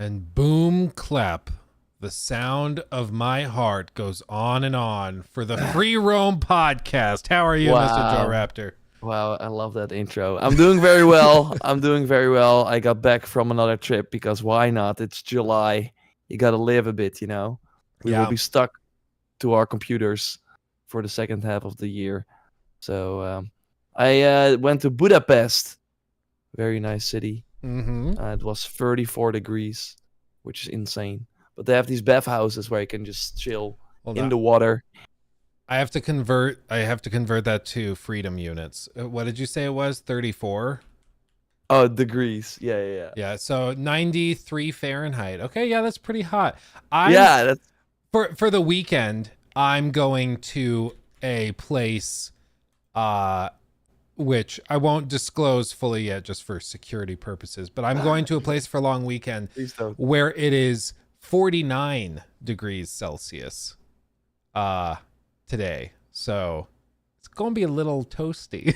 And boom, clap. The sound of my heart goes on and on for the Free Roam podcast. How are you, Mr. Joe Wow. Raptor? Wow, I love that intro. I'm doing very well. I got back from another trip because why not? It's July. You got to live a bit, you know? We will Yeah. be stuck to our computers for the second half of the year. So I went to Budapest. Very nice city. Mm-hmm. It was 34 degrees, which is insane. But they have these bathhouses where you can just chill Hold in on. the water. I have to convert that to freedom units. What did you say it was? 34? Oh, degrees. Yeah. Yeah, so 93 Fahrenheit. Okay, yeah, that's pretty hot. I'm Yeah, that's for the weekend, I'm going to a place which I won't disclose fully yet just for security purposes, but I'm going to a place for a long weekend please don't. where it is 49 degrees Celsius today. So it's going to be a little toasty.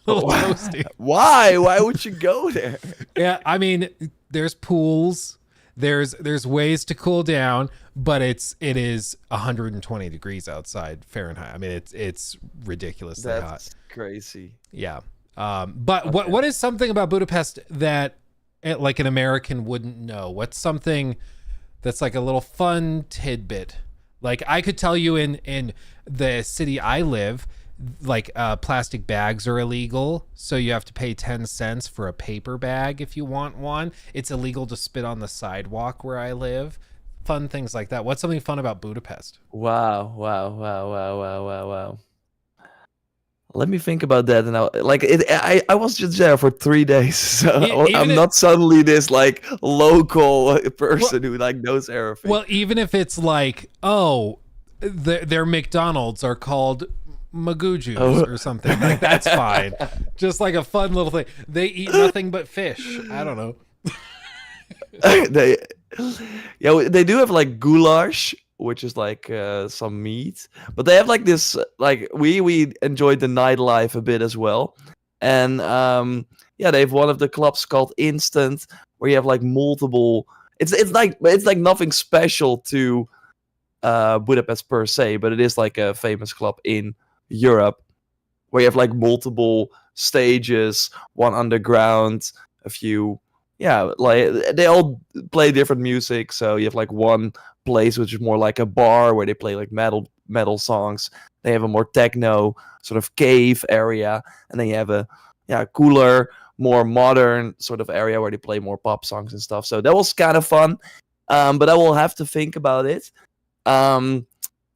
Toasty. Why? Why would you go there? Yeah, I mean, there's pools, there's ways to cool down, but it is 120 degrees outside Fahrenheit. I mean, it's ridiculously hot. That's crazy. Yeah. But what is something about Budapest that like an American wouldn't know? What's something that's like a little fun tidbit? Like I could tell you in the city I live, like plastic bags are illegal, so you have to pay 10 cents for a paper bag if you want one. It's illegal to spit on the sidewalk where I live. Fun things like that. What's something fun about Budapest? Wow. Let me think about that. And I was just there for 3 days, so I'm not suddenly this like local person who like knows everything. Well, even if it's like, oh, their McDonald's are called Magujus or something, like that's fine. Just like a fun little thing. They eat nothing but fish. I don't know. they do have like goulash, which is like some meat, but they have like this like we enjoyed the nightlife a bit as well. And they have one of the clubs called Instant, where you have like multiple, it's like nothing special to Budapest per se, but it is like a famous club in Europe where you have like multiple stages, one underground, a few, like they all play different music. So you have like one place which is more like a bar where they play like metal songs. They have a more techno sort of cave area, and then you have a cooler, more modern sort of area where they play more pop songs and stuff. So that was kind of fun, but I will have to think about it. And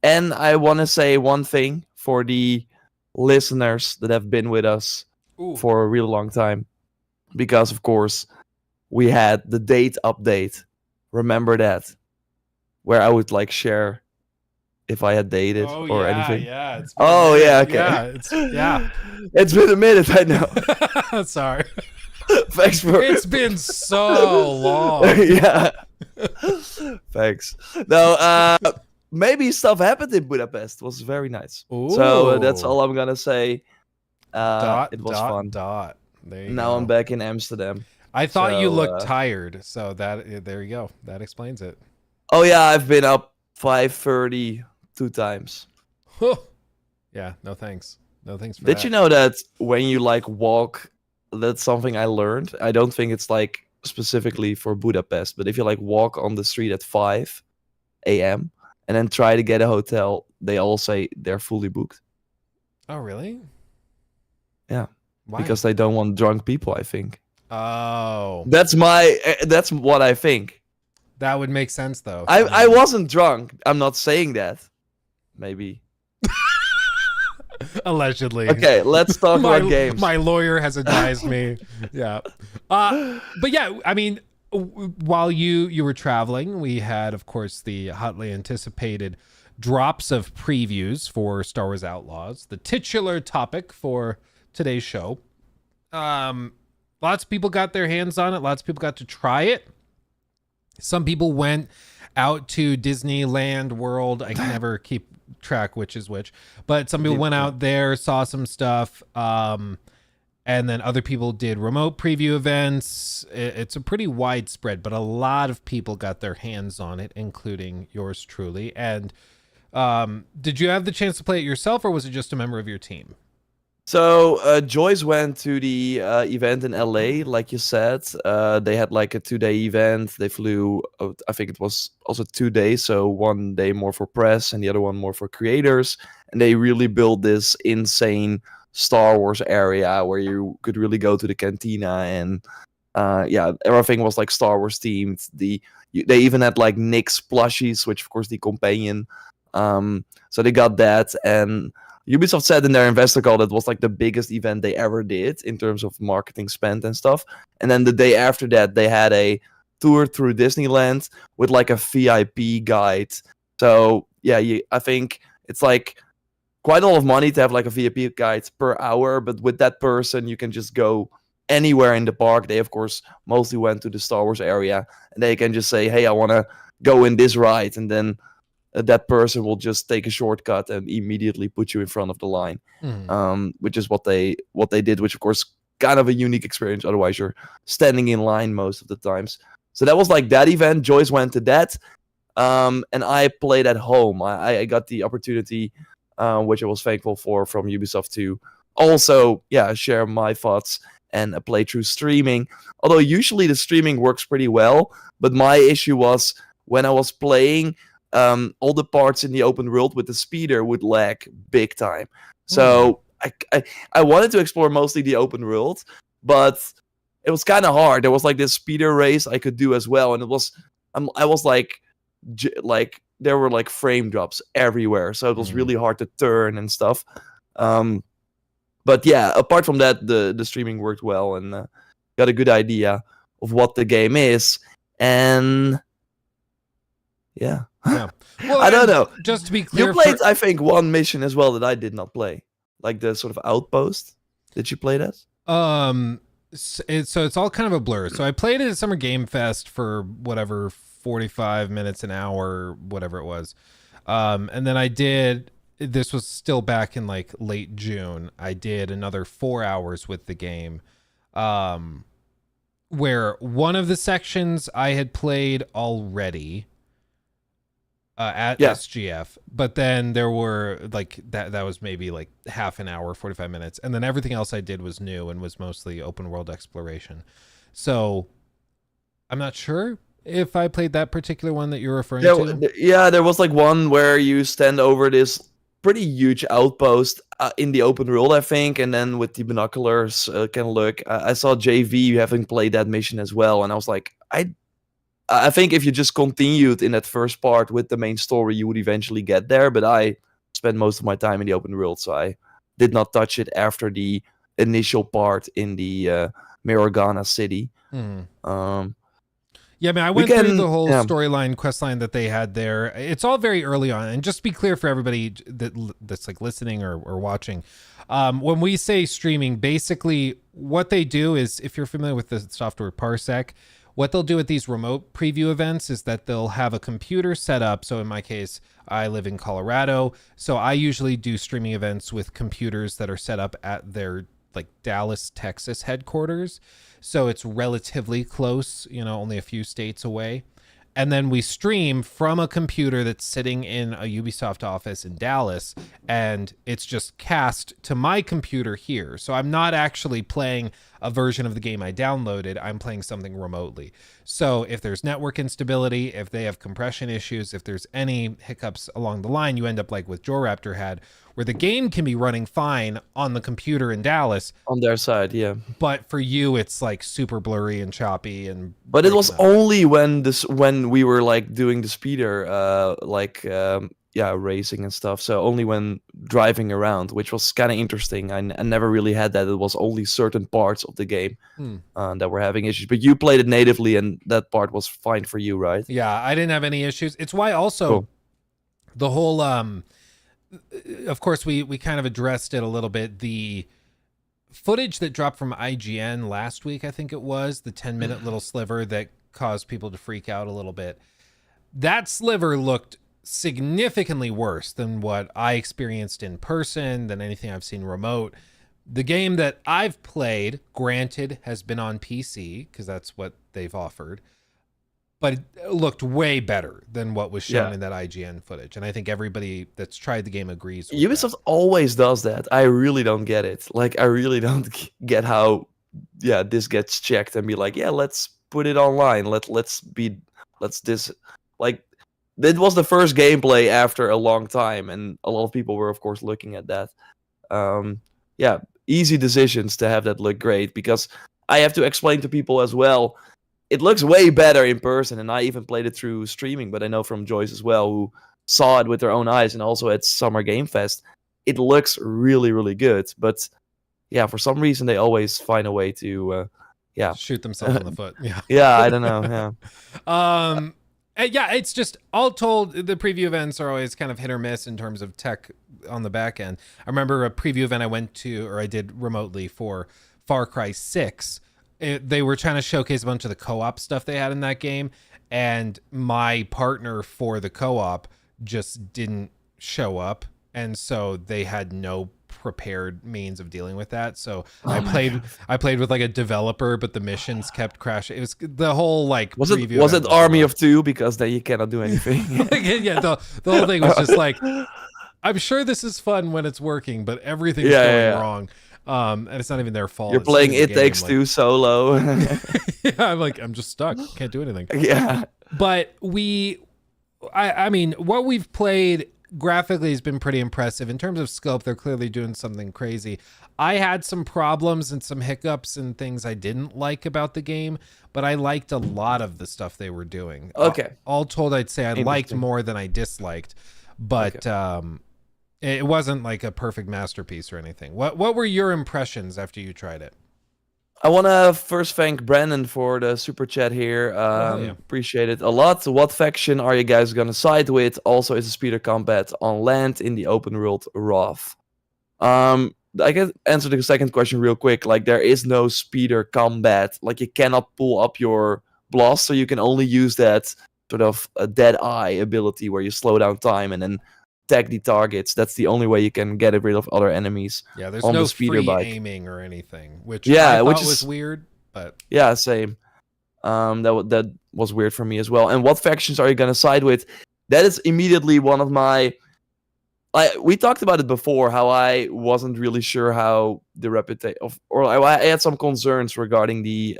I want to say one thing for the listeners that have been with us for a really long time, because of course we had the date update. Remember that? Where I would like share if I had dated or anything. Yeah. Okay. It's been a minute, I know. Sorry. Thanks for. It's been so long. Yeah. Thanks. No, maybe stuff happened in Budapest. It was very nice. Ooh. So that's all I'm gonna say. It was fun. There you now go. I'm back in Amsterdam. I thought you looked tired, so there you go. That explains it. Oh yeah, I've been up 5:30 2 times. Yeah, no thanks. No thanks for Did that. you know that when you like walk, that's something I learned. I don't think it's like specifically for Budapest, but if you like walk on the street at 5 a.m. and then try to get a hotel, they all say they're fully booked. Oh, really? Yeah. Why? Because they don't want drunk people, I think. Oh. That's what I think. That would make sense, though. I wasn't drunk. I'm not saying that. Maybe. Allegedly. Okay, let's talk about games. My lawyer has advised me. Yeah. But yeah, I mean, while you were traveling, we had, of course, the hotly anticipated drops of previews for Star Wars Outlaws, the titular topic for today's show. Lots of people got their hands on it. Lots of people got to try it. Some people went out to Disneyland World. I can never keep track which is which, but some people went out there, saw some stuff. and then other people did remote preview events. It's a pretty widespread, but a lot of people got their hands on it, including yours truly. And did you have the chance to play it yourself, or was it just a member of your team? So Joyce went to the event in LA, like you said. They had like a 2-day event. They flew, I think it was also 2 days, so one day more for press and the other one more for creators. And they really built this insane Star Wars area where you could really go to the cantina and yeah, everything was like Star Wars themed. They even had like Nick's plushies, which of course the companion. So they got that, and Ubisoft said in their investor call that it was like the biggest event they ever did in terms of marketing spend and stuff. And then the day after that, they had a tour through Disneyland with like a VIP guide. So yeah, I think it's like quite a lot of money to have like a VIP guide per hour, but with that person, you can just go anywhere in the park. They of course mostly went to the Star Wars area, and they can just say, "Hey, I want to go in this ride," and then that person will just take a shortcut and immediately put you in front of the line, which is what they did, which of course kind of a unique experience. Otherwise, you're standing in line most of the times. So that was like that event. Joyce went to that, and I played at home. I got the opportunity, which I was thankful for, from Ubisoft to also, yeah, share my thoughts and a playthrough streaming. Although usually the streaming works pretty well, but my issue was when I was playing, all the parts in the open world with the speeder would lag big time. So I wanted to explore mostly the open world, but it was kind of hard. There was like this speeder race I could do as well, and it was I was like there were like frame drops everywhere, so it was really hard to turn and stuff. But yeah, apart from that, the streaming worked well, and got a good idea of what the game is, and yeah. Yeah. Well, I don't know. Just to be clear, you played, I think, one mission as well that I did not play, like the sort of outpost. Did you play that? So it's all kind of a blur. So I played it at Summer Game Fest for whatever 45 minutes, an hour, whatever it was, and then I did. This was still back in like late June. I did another 4 hours with the game, where one of the sections I had played already. At SGF, but then there were like that was maybe like half an hour, 45 minutes, and then everything else I did was new and was mostly open world exploration. So I'm not sure if I played that particular one that you're referring to. Yeah, there was like one where you stand over this pretty huge outpost in the open world, I think, and then with the binoculars can look. I saw JV having played that mission as well, and I was like, I think if you just continued in that first part with the main story, you would eventually get there. But I spent most of my time in the open world, so I did not touch it after the initial part in the Mirogana city. Yeah, I mean, I went through the whole storyline, quest line that they had there. It's all very early on. And just to be clear for everybody that's like listening or watching, when we say streaming, basically what they do is, if you're familiar with the software Parsec, what they'll do at these remote preview events is that they'll have a computer set up. So in my case, I live in Colorado. So I usually do streaming events with computers that are set up at their like Dallas, Texas headquarters. So it's relatively close, only a few states away. And then we stream from a computer that's sitting in a Ubisoft office in Dallas, and it's just cast to my computer here. So I'm not actually playing a version of the game I downloaded. I'm playing something remotely. So if there's network instability, if they have compression issues, if there's any hiccups along the line, you end up like with Joraptor had, where the game can be running fine on the computer in Dallas. On their side, yeah. But for you, it's like super blurry and choppy. But it was only when we were like doing the speeder, racing and stuff. So only when driving around, which was kind of interesting. I never really had that. It was only certain parts of the game that were having issues. But you played it natively, and that part was fine for you, right? Yeah, I didn't have any issues. It's why also the whole, of course, we kind of addressed it a little bit. The footage that dropped from IGN last week, I think it was, the 10-minute little sliver that caused people to freak out a little bit. That sliver looked significantly worse than what I experienced in person, than anything I've seen remote. The game that I've played, granted, has been on PC because that's what they've offered, but it looked way better than what was shown in that IGN footage. And I think everybody that's tried the game agrees with Ubisoft that. always does that. I really don't get it. Like, I really don't get how, this gets checked and be like, let's put it online. Let's this, like, it was the first gameplay after a long time, and a lot of people were, of course, looking at that. Easy decisions to have that look great, because I have to explain to people as well. It looks way better in person, and I even played it through streaming, but I know from Joyce as well, who saw it with their own eyes, and also at Summer Game Fest, it looks really, really good. But for some reason, they always find a way to, shoot themselves in the foot. Yeah. Yeah, I don't know. It's just all told, the preview events are always kind of hit or miss in terms of tech on the back end. I remember a preview event I went to, or I did remotely, for Far Cry 6. They were trying to showcase a bunch of the co-op stuff they had in that game, and my partner for the co-op just didn't show up, and so they had no prepared means of dealing with that. So I played with like a developer, but the missions kept crashing. It was the whole like was it Army of Two, because then you cannot do anything. The whole thing was just like, I'm sure this is fun when it's working, but everything's going wrong. And it's not even their fault. You're playing It Takes Two solo. I'm just stuck. Can't do anything. Yeah. But I mean, what we've played graphically has been pretty impressive. In terms of scope, they're clearly doing something crazy. I had some problems and some hiccups and things I didn't like about the game, but I liked a lot of the stuff they were doing. Okay. All told, I'd say I liked more than I disliked, but it wasn't like a perfect masterpiece or anything. What were your impressions after you tried it? I want to first thank Brandon for the super chat here. Appreciate it a lot. What faction are you guys going to side with? Also, is the speeder combat on land in the open world rough? I can answer the second question real quick. Like, there is no speeder combat. Like, you cannot pull up your blast, so you can only use that sort of a dead eye ability where you slow down time and then tag the targets. That's the only way you can get rid of other enemies. Yeah, there's on no the speeder free bike. aiming or anything, which I thought was weird. But yeah, same. That was weird for me as well. And what factions are you gonna side with? That is immediately one of my. We talked about it before, how I wasn't really sure how the reputation I had some concerns regarding the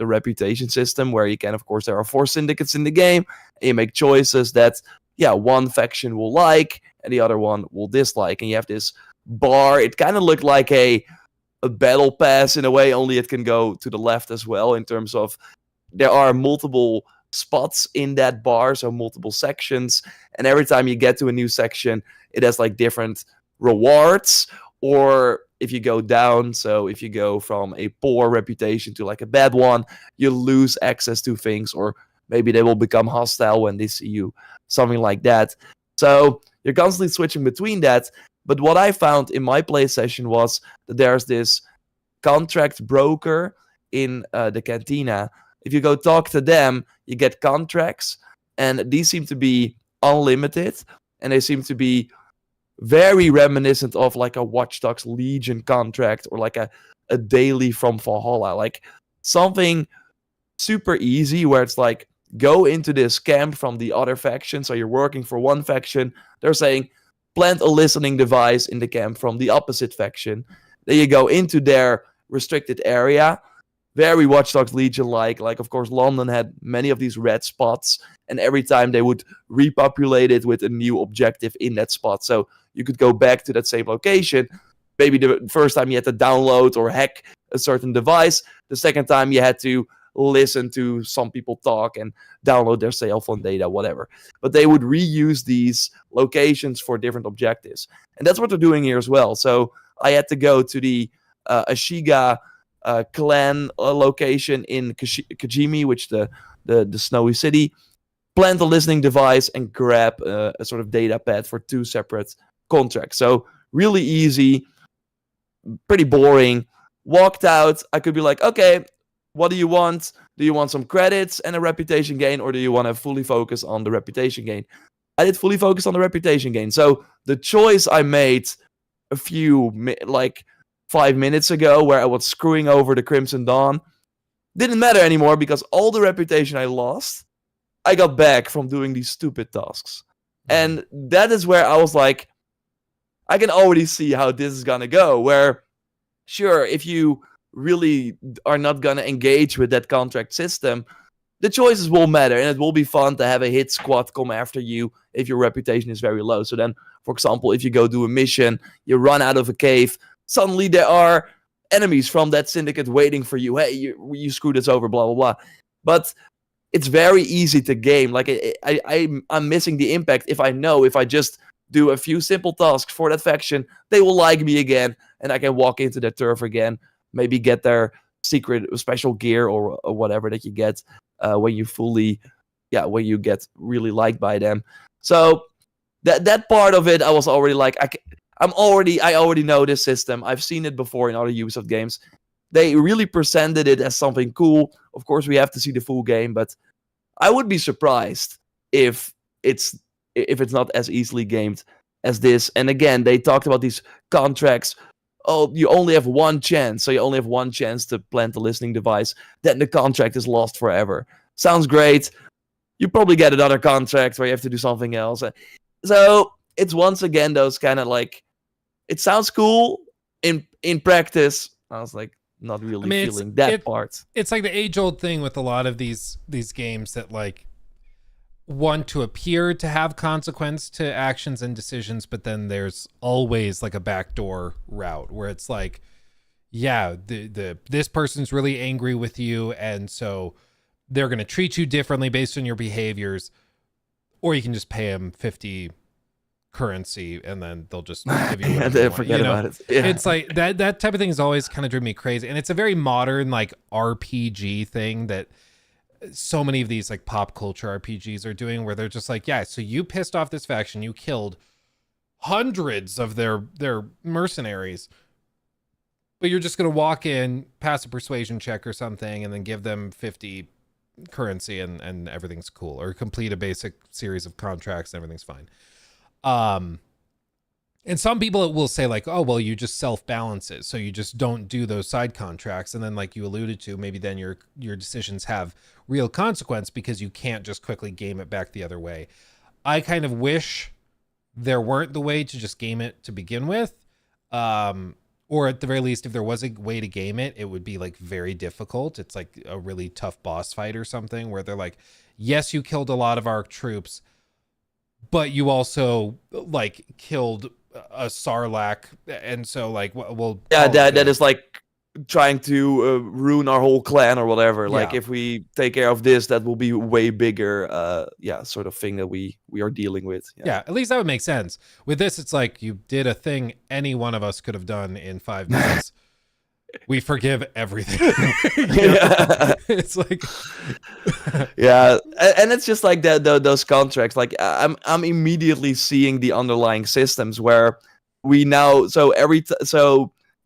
reputation system, where you can, of course, there are 4 syndicates in the game, and you make choices that one faction will like and the other one will dislike, and you have this bar. It kind of looked like a battle pass in a way, only it can go to the left as well, in terms of there are multiple spots in that bar, so multiple sections, and every time you get to a new section, it has like different rewards. Or if you go down, so if you go from a poor reputation to like a bad one, you lose access to things, or maybe they will become hostile when they see you, something like that. So you're constantly switching between that. But what I found in my play session was that there's this contract broker in the cantina. If you go talk to them, you get contracts, and these seem to be unlimited, and they seem to be very reminiscent of like a Watch Dogs Legion contract, or like a daily from Valhalla, like something super easy, where it's like, go into this camp from the other faction. So you're working for one faction. They're saying, plant a listening device in the camp from the opposite faction. Then you go into their restricted area. Very Watch Dogs Legion-like. Like, of course, London had many of these red spots, and every time they would repopulate it with a new objective in that spot. So you could go back to that same location. Maybe the first time you had to download or hack a certain device. The second time you had to listen to some people talk and download their cell phone data, whatever. But they would reuse these locations for different objectives. And that's what they're doing here as well. So I had to go to the Ashiga clan location in Kajimi, which the snowy city, plant a listening device, and grab a sort of data pad for 2 separate contracts. So really easy, pretty boring. Walked out. I could be like, okay, what do you want? Do you want some credits and a reputation gain, or do you want to fully focus on the reputation gain? I did fully focus on the reputation gain. So the choice I made a few, like 5 minutes ago where I was screwing over the Crimson Dawn didn't matter anymore because all the reputation I lost, I got back from doing these stupid tasks. And that is where I was like, I can already see how this is gonna go. Where, sure, if you really are not gonna engage with that contract system, the choices will matter, and it will be fun to have a hit squad come after you if your reputation is very low. So then, for example, if you go do a mission, you run out of a cave, suddenly there are enemies from that syndicate waiting for you. Hey, you screwed us over, blah, blah, blah. But it's very easy to game. Like, I'm missing the impact if I just do a few simple tasks for that faction, they will like me again, and I can walk into their turf again, maybe get their secret special gear or whatever that you get when you get really liked by them. So that part of it, I was already like, I already know this system. I've seen it before in other Ubisoft games. They really presented it as something cool. Of course, we have to see the full game, but I would be surprised if it's not as easily gamed as this. And again, they talked about these contracts. Oh, you only have one chance. So you only have one chance to plant the listening device. Then the contract is lost forever. Sounds great. You probably get another contract where you have to do something else. So it's once again those kind of like, it sounds cool. In practice, I was like, not really feeling that part. It's like the age-old thing with a lot of these games that like want to appear to have consequence to actions and decisions, but then there's always like a backdoor route where it's like, yeah, this person's really angry with you, and so they're going to treat you differently based on your behaviors, or you can just pay them 50 currency and then they'll just give you whatever they forget about it. Yeah. It's like that type of thing has always kind of driven me crazy, and it's a very modern like RPG thing that so many of these like pop culture RPGs are doing, where they're just like, yeah, so you pissed off this faction, you killed hundreds of their mercenaries, but you're just going to walk in, pass a persuasion check or something, and then give them 50 currency and everything's cool, or complete a basic series of contracts and everything's fine. And some people will say like, oh, well, you just self-balance it, so you just don't do those side contracts, and then like you alluded to, maybe then your decisions have real consequence because you can't just quickly game it back the other way. I kind of wish there weren't the way to just game it to begin with, or at the very least, if there was a way to game it, it would be like very difficult. It's like a really tough boss fight or something where they're like, yes, you killed a lot of our troops, but you also like killed a Sarlacc, and so like, well, yeah, that is like trying to ruin our whole clan or whatever. Yeah. Like if we take care of this, that will be way bigger, sort of thing that we are dealing with. Yeah, at least that would make sense. With this, it's like you did a thing any one of us could have done in 5 minutes. We forgive everything. It's like, yeah, and it's just like those contracts. Like I'm immediately seeing the underlying systems where we now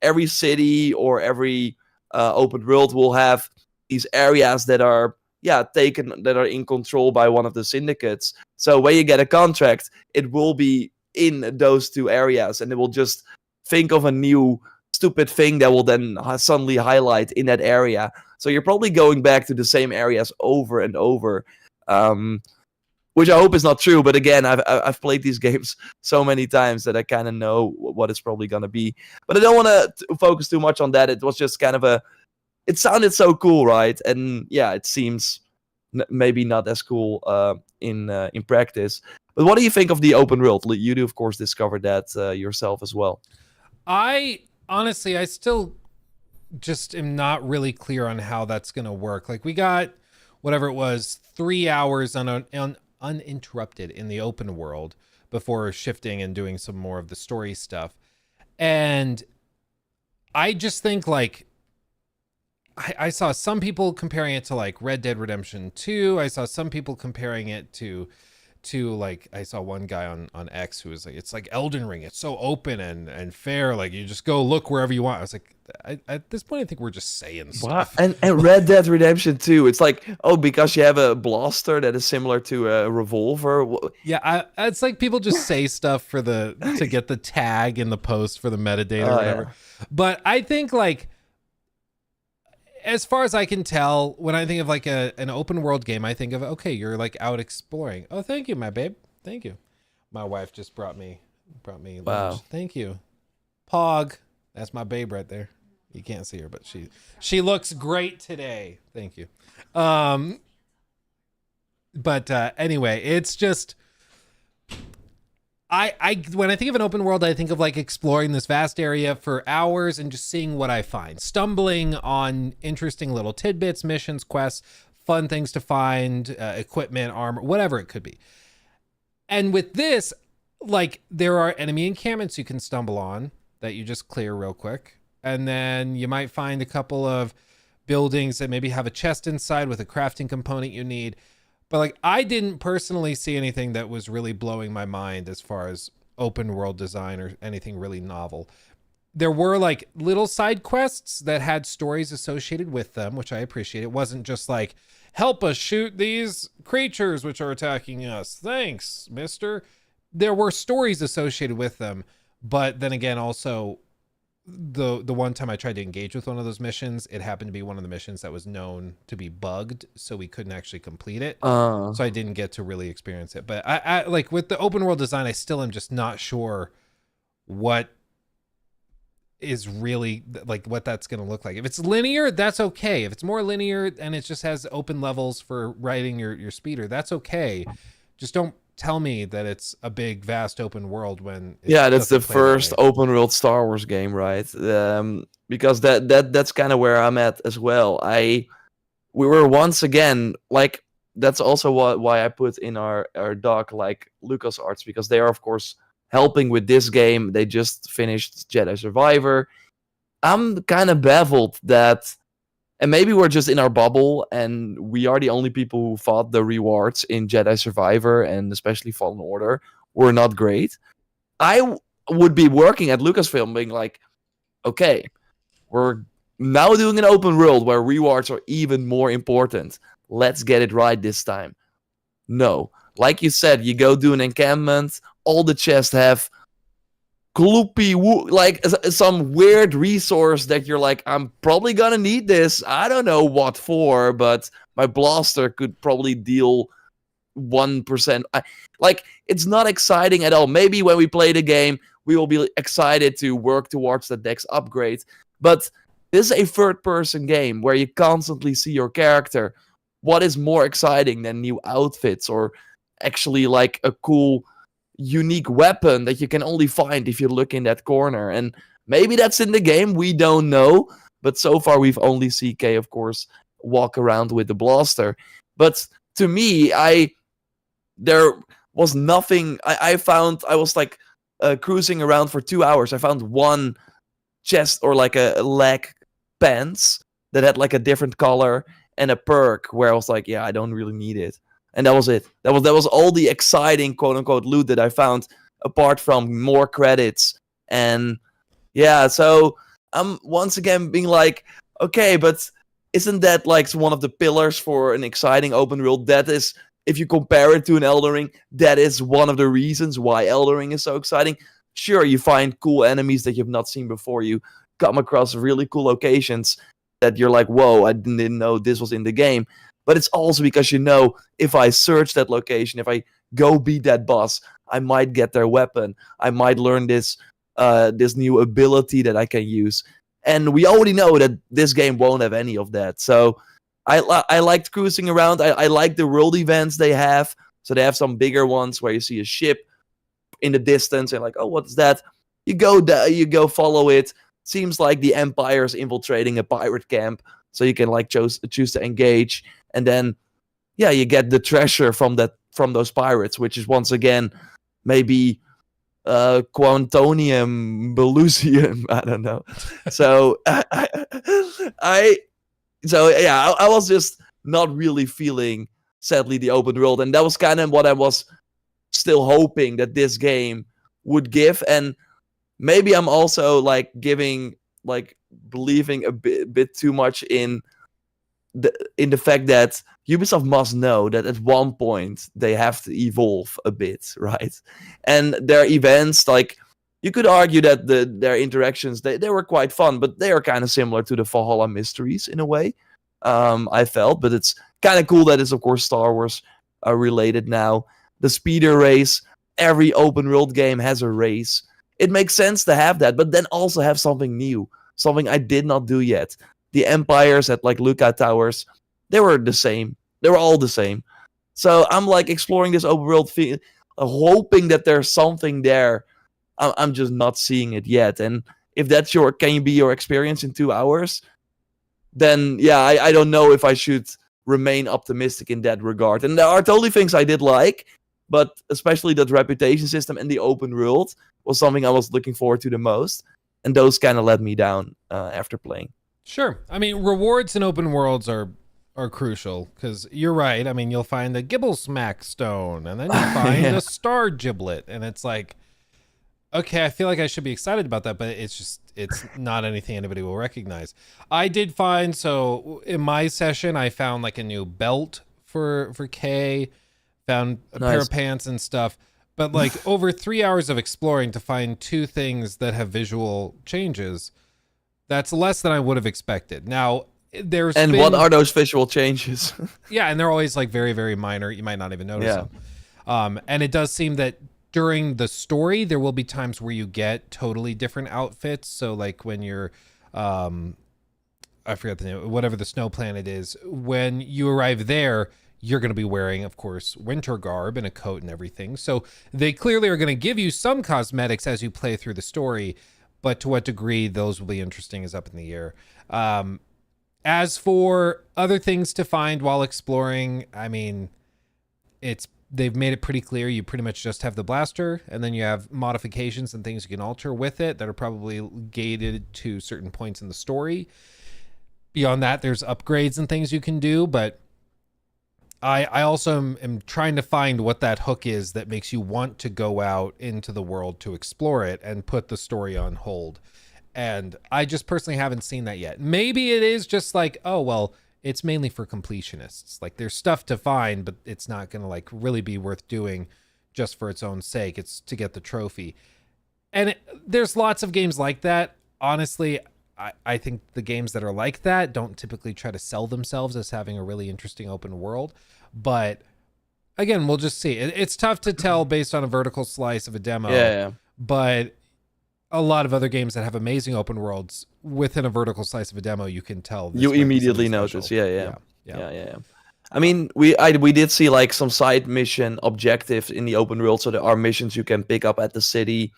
every city or every open world will have these areas that are in control by one of the syndicates. So when you get a contract, it will be in those 2 areas, and it will just think of a new stupid thing that will then suddenly highlight in that area. So you're probably going back to the same areas over and over, which I hope is not true. But again, I've played these games so many times that I kind of know what it's probably going to be. But I don't want to focus too much on that. It was just kind of it sounded so cool, right? And yeah, it seems maybe not as cool in practice. But what do you think of the open world? You do, of course, discover that yourself as well. Honestly, I still just am not really clear on how that's going to work. Like, we got whatever it was, 3 hours uninterrupted in the open world before shifting and doing some more of the story stuff. And I just think like, I saw some people comparing it to like Red Dead Redemption 2. I saw some people comparing it to to like I saw one guy on X who was like, it's like Elden Ring. It's so open and fair. Like you just go look wherever you want. I was like, at this point, I think we're just saying stuff. And Red Dead Redemption 2, it's like, oh, because you have a blaster that is similar to a revolver. Yeah, it's like people just say stuff for to get the tag in the post for the metadata or whatever. Yeah. But I think like, as far as I can tell, when I think of like an open world game, I think of, okay, you're like out exploring. Oh, thank you, my babe. Thank you. My wife just brought me lunch. Wow. Thank you. Pog. That's my babe right there. You can't see her, but she looks great today. Thank you. But anyway, it's just I when I think of an open world, I think of like exploring this vast area for hours and just seeing what I find, stumbling on interesting little tidbits, missions, quests, fun things to find, equipment, armor, whatever it could be. And with this, like there are enemy encampments you can stumble on that you just clear real quick. And then you might find a couple of buildings that maybe have a chest inside with a crafting component you need. But like I didn't personally see anything that was really blowing my mind as far as open world design or anything really novel. There were like little side quests that had stories associated with them, which I appreciate. It wasn't just like, help us shoot these creatures which are attacking us. Thanks, mister. There were stories associated with them. But then again, also the one time I tried to engage with one of those missions, it happened to be one of the missions that was known to be bugged, so we couldn't actually complete it. So I didn't get to really experience it. But I like with the open world design, I still am just not sure what is really like what that's going to look like. If it's linear, that's okay. If it's more linear and it just has open levels for riding your speeder, that's okay. Just don't tell me that it's a big vast open world when that's the first open world Star Wars game, right? Because that's kind of where I'm at as well. We were once again like, that's also why I put in our doc like LucasArts, because they are of course helping with this game. They just finished Jedi Survivor. I'm kind of baffled that, and maybe we're just in our bubble and we are the only people who thought the rewards in Jedi Survivor and especially Fallen Order were not great. I would be working at Lucasfilm being like, okay, we're now doing an open world where rewards are even more important. Let's get it right this time. No. Like you said, you go do an encampment, all the chests have gloopy, like some weird resource that you're like, I'm probably gonna need this. I don't know what for, but my blaster could probably deal 1%. Like, it's not exciting at all. Maybe when we play the game, we will be excited to work towards the next upgrade. But this is a third-person game where you constantly see your character. What is more exciting than new outfits or actually like a cool unique weapon that you can only find if you look in that corner? And maybe that's in the game, we don't know, but so far we've only seen Kay, of course, walk around with the blaster. But to me, there was nothing. I was like cruising around for 2 hours. I found one chest or like a leg pants that had like a different color and a perk where I was like, yeah, I don't really need it. And that was it. That was all the exciting quote-unquote loot that I found, apart from more credits. And yeah, so I'm once again being like, okay, but isn't that like one of the pillars for an exciting open world? That is, if you compare it to an Elden Ring, that is one of the reasons why Elden Ring is so exciting. Sure, you find cool enemies that you've not seen before. You come across really cool locations that you're like, whoa, I didn't know this was in the game. But it's also because, you know, if I search that location, if I go beat that boss, I might get their weapon. I might learn this new ability that I can use. And we already know that this game won't have any of that. So I liked cruising around. I like the world events they have. So they have some bigger ones where you see a ship in the distance and like, oh, what's that? You go follow it. Seems like the Empire is infiltrating a pirate camp. So you can like choose to engage. And then, yeah, you get the treasure from those pirates, which is once again maybe Quantonium Belusium. I don't know. So I was just not really feeling, sadly, the open world, and that was kind of what I was still hoping that this game would give. And maybe I'm also like believing a bit too much in the fact that Ubisoft must know that at one point they have to evolve a bit, right? And their events, like, you could argue that their interactions, they were quite fun, but they are kind of similar to the Valhalla Mysteries in a way, I felt. But it's kind of cool that it's, of course, Star Wars related now. The speeder race, every open world game has a race. It makes sense to have that, but then also have something new, something I did not do yet. The empires at like Lookout Towers, they were the same. They were all the same. So I'm like exploring this open world, hoping that there's something there. I'm just not seeing it yet. And if that's can be your experience in 2 hours, then yeah, I don't know if I should remain optimistic in that regard. And there are totally things I did like, but especially that reputation system and the open world was something I was looking forward to the most. And those kind of let me down after playing. Sure. I mean, rewards in open worlds are crucial, because you're right. I mean, you'll find the Gibble Smack Stone, and then you find a Star Giblet, and it's like, okay, I feel like I should be excited about that, but it's not anything anybody will recognize. I did find, so in my session, I found like a new belt for Kay, found a pair of pants and stuff. But like over 3 hours of exploring to find 2 things that have visual changes, that's less than I would have expected. Now, what are those visual changes? Yeah, and they're always like very, very minor. You might not even notice them. And it does seem that during the story, there will be times where you get totally different outfits. So like when you're, I forget the name, whatever the snow planet is, when you arrive there, you're going to be wearing, of course, winter garb and a coat and everything. So they clearly are going to give you some cosmetics as you play through the story, but to what degree those will be interesting is up in the air. As for other things to find while exploring, I mean, they've made it pretty clear you pretty much just have the blaster, and then you have modifications and things you can alter with it that are probably gated to certain points in the story. Beyond that, there's upgrades and things you can do, but I also am trying to find what that hook is that makes you want to go out into the world to explore it and put the story on hold. And I just personally haven't seen that yet. Maybe it is just like, oh, well, it's mainly for completionists. Like there's stuff to find, but it's not going to like really be worth doing just for its own sake. It's to get the trophy. And there's lots of games like that. Honestly, I think the games that are like that don't typically try to sell themselves as having a really interesting open world. But again, we'll just see. It's tough to tell based on a vertical slice of a demo. Yeah. But a lot of other games that have amazing open worlds within a vertical slice of a demo, you can tell. You immediately notice. Yeah. I mean, we did see like some side mission objectives in the open world. So there are missions you can pick up at the city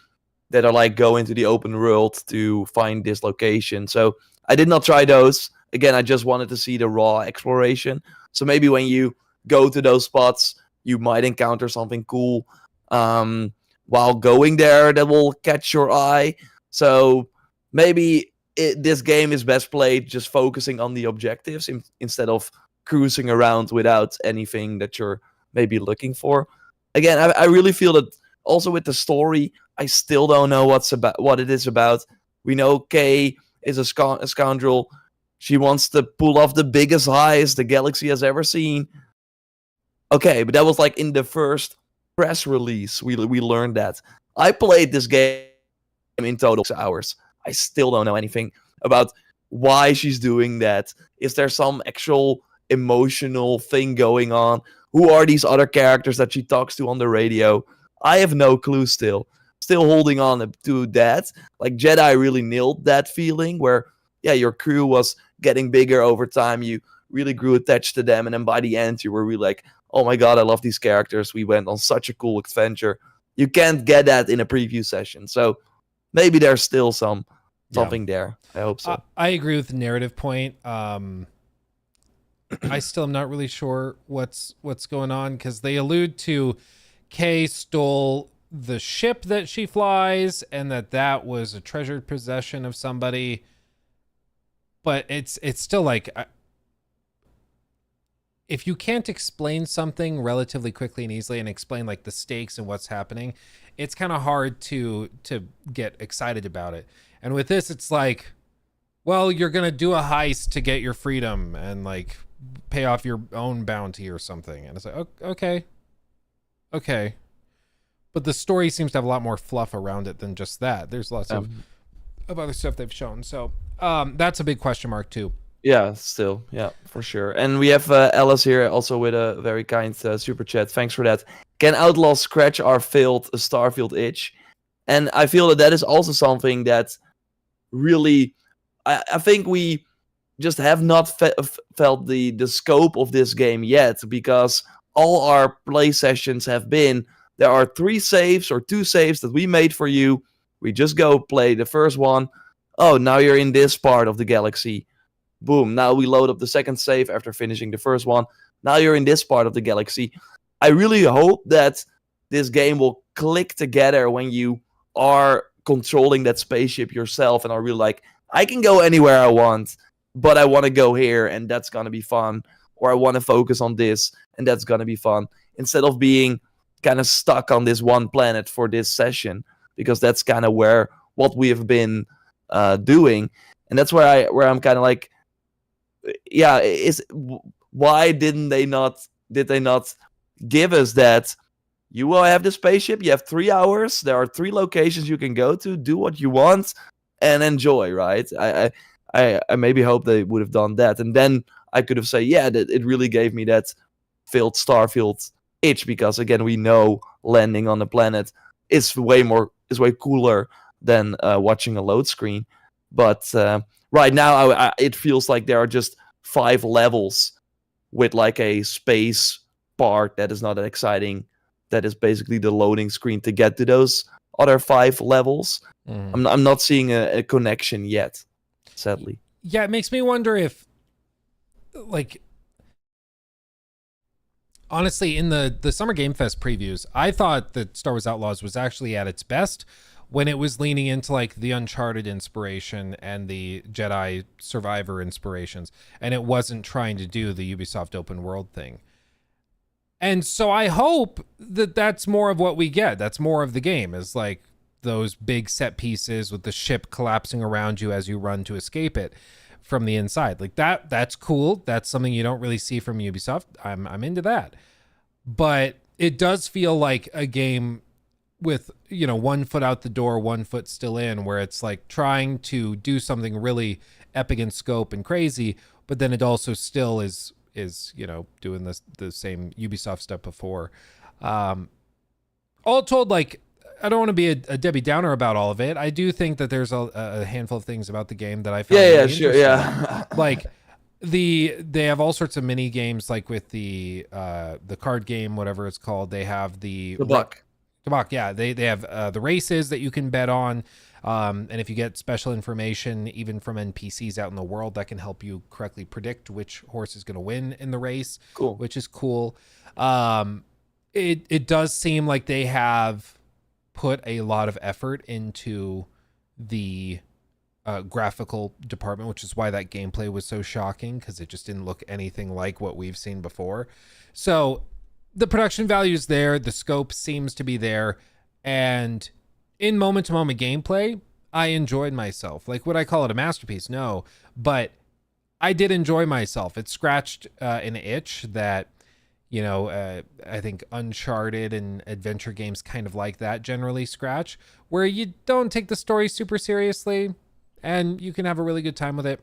that are like go into the open world to find this location. So I did not try those. Again, I just wanted to see the raw exploration. So maybe when you go to those spots, you might encounter something cool while going there that will catch your eye. So maybe this game is best played just focusing on the objectives instead of cruising around without anything that you're maybe looking for. Again, I really feel that also with the story, I still don't know what it is about. We know Kay is a scoundrel. She wants to pull off the biggest heist the galaxy has ever seen. Okay, but that was like in the first press release. We learned that. I played this game in total 6 hours. I still don't know anything about why she's doing that. Is there some actual emotional thing going on? Who are these other characters that she talks to on the radio? I have no clue still. Still holding on to that. Like Jedi really nailed that feeling where, yeah, your crew was getting bigger over time. You really grew attached to them. And then by the end, you were really like, oh my God, I love these characters. We went on such a cool adventure. You can't get that in a preview session. So maybe there's still something there. I hope so. I agree with the narrative point. I still am not really sure what's going on, because they allude to Kay stole the ship that she flies and that was a treasured possession of somebody. But it's still like, if you can't explain something relatively quickly and easily and explain like the stakes and what's happening, it's kind of hard to get excited about it. And with this, it's like, well, you're gonna do a heist to get your freedom and like pay off your own bounty or something. And it's like, okay. But the story seems to have a lot more fluff around it than just that. There's lots of other stuff they've shown. So that's a big question mark too. Yeah, still, yeah, for sure. And we have Alice here also with a very kind super chat. Thanks for that. Can Outlaws scratch our Starfield itch? And I feel that is also something that really, I think we just have not felt the scope of this game yet, because all our play sessions have been, there are 3 saves or 2 saves that we made for you. We just go play the first one. Oh, now you're in this part of the galaxy. Boom, now we load up the second save after finishing the first one. Now you're in this part of the galaxy. I really hope that this game will click together when you are controlling that spaceship yourself and are really like, I can go anywhere I want, but I want to go here and that's going to be fun. Or I want to focus on this and that's going to be fun. Instead of being kind of stuck on this one planet for this session, because that's kind of what we have been doing. And that's where I'm kind of like, yeah, why did they not give us that? You will have the spaceship, you have 3 hours, there are 3 locations you can go to, do what you want and enjoy, right? I maybe hope they would have done that, and then I could have said, yeah, that it really gave me that Starfield itch, because again, we know landing on the planet is way cooler than watching a load screen. But right now, it feels like there are just 5 levels with like a space part that is not that exciting. That is basically the loading screen to get to those other 5 levels. I'm not seeing a connection yet, sadly. Yeah, it makes me wonder if, like, honestly, in the Summer Game Fest previews, I thought that Star Wars Outlaws was actually at its best when it was leaning into like the Uncharted inspiration and the Jedi Survivor inspirations, and it wasn't trying to do the Ubisoft open world thing. And so I hope that that's more of what we get. That's more of the game, is like those big set pieces with the ship collapsing around you as you run to escape it from the inside. Like that's cool. That's something you don't really see from Ubisoft. I'm into that. But it does feel like a game with, 1 foot out the door, 1 foot still in, where it's like trying to do something really epic in scope and crazy, but then it also still is doing the same Ubisoft stuff before. All told, like, I don't want to be a Debbie Downer about all of it. I do think that there's a handful of things about the game that I found really sure, yeah. Like they have all sorts of mini games, like with the card game, whatever it's called. They have the buck. Yeah, they have the races that you can bet on, and if you get special information even from NPCs out in the world, that can help you correctly predict which horse is going to win in the race. Cool. Which is cool. It does seem like they have put a lot of effort into the graphical department, which is why that gameplay was so shocking, because it just didn't look anything like what we've seen before. So the production value is there, the scope seems to be there, and in moment-to-moment gameplay, I enjoyed myself. Like, would I call it a masterpiece? No, but I did enjoy myself. It scratched an itch that, I think Uncharted and adventure games kind of like that generally scratch, where you don't take the story super seriously and you can have a really good time with it.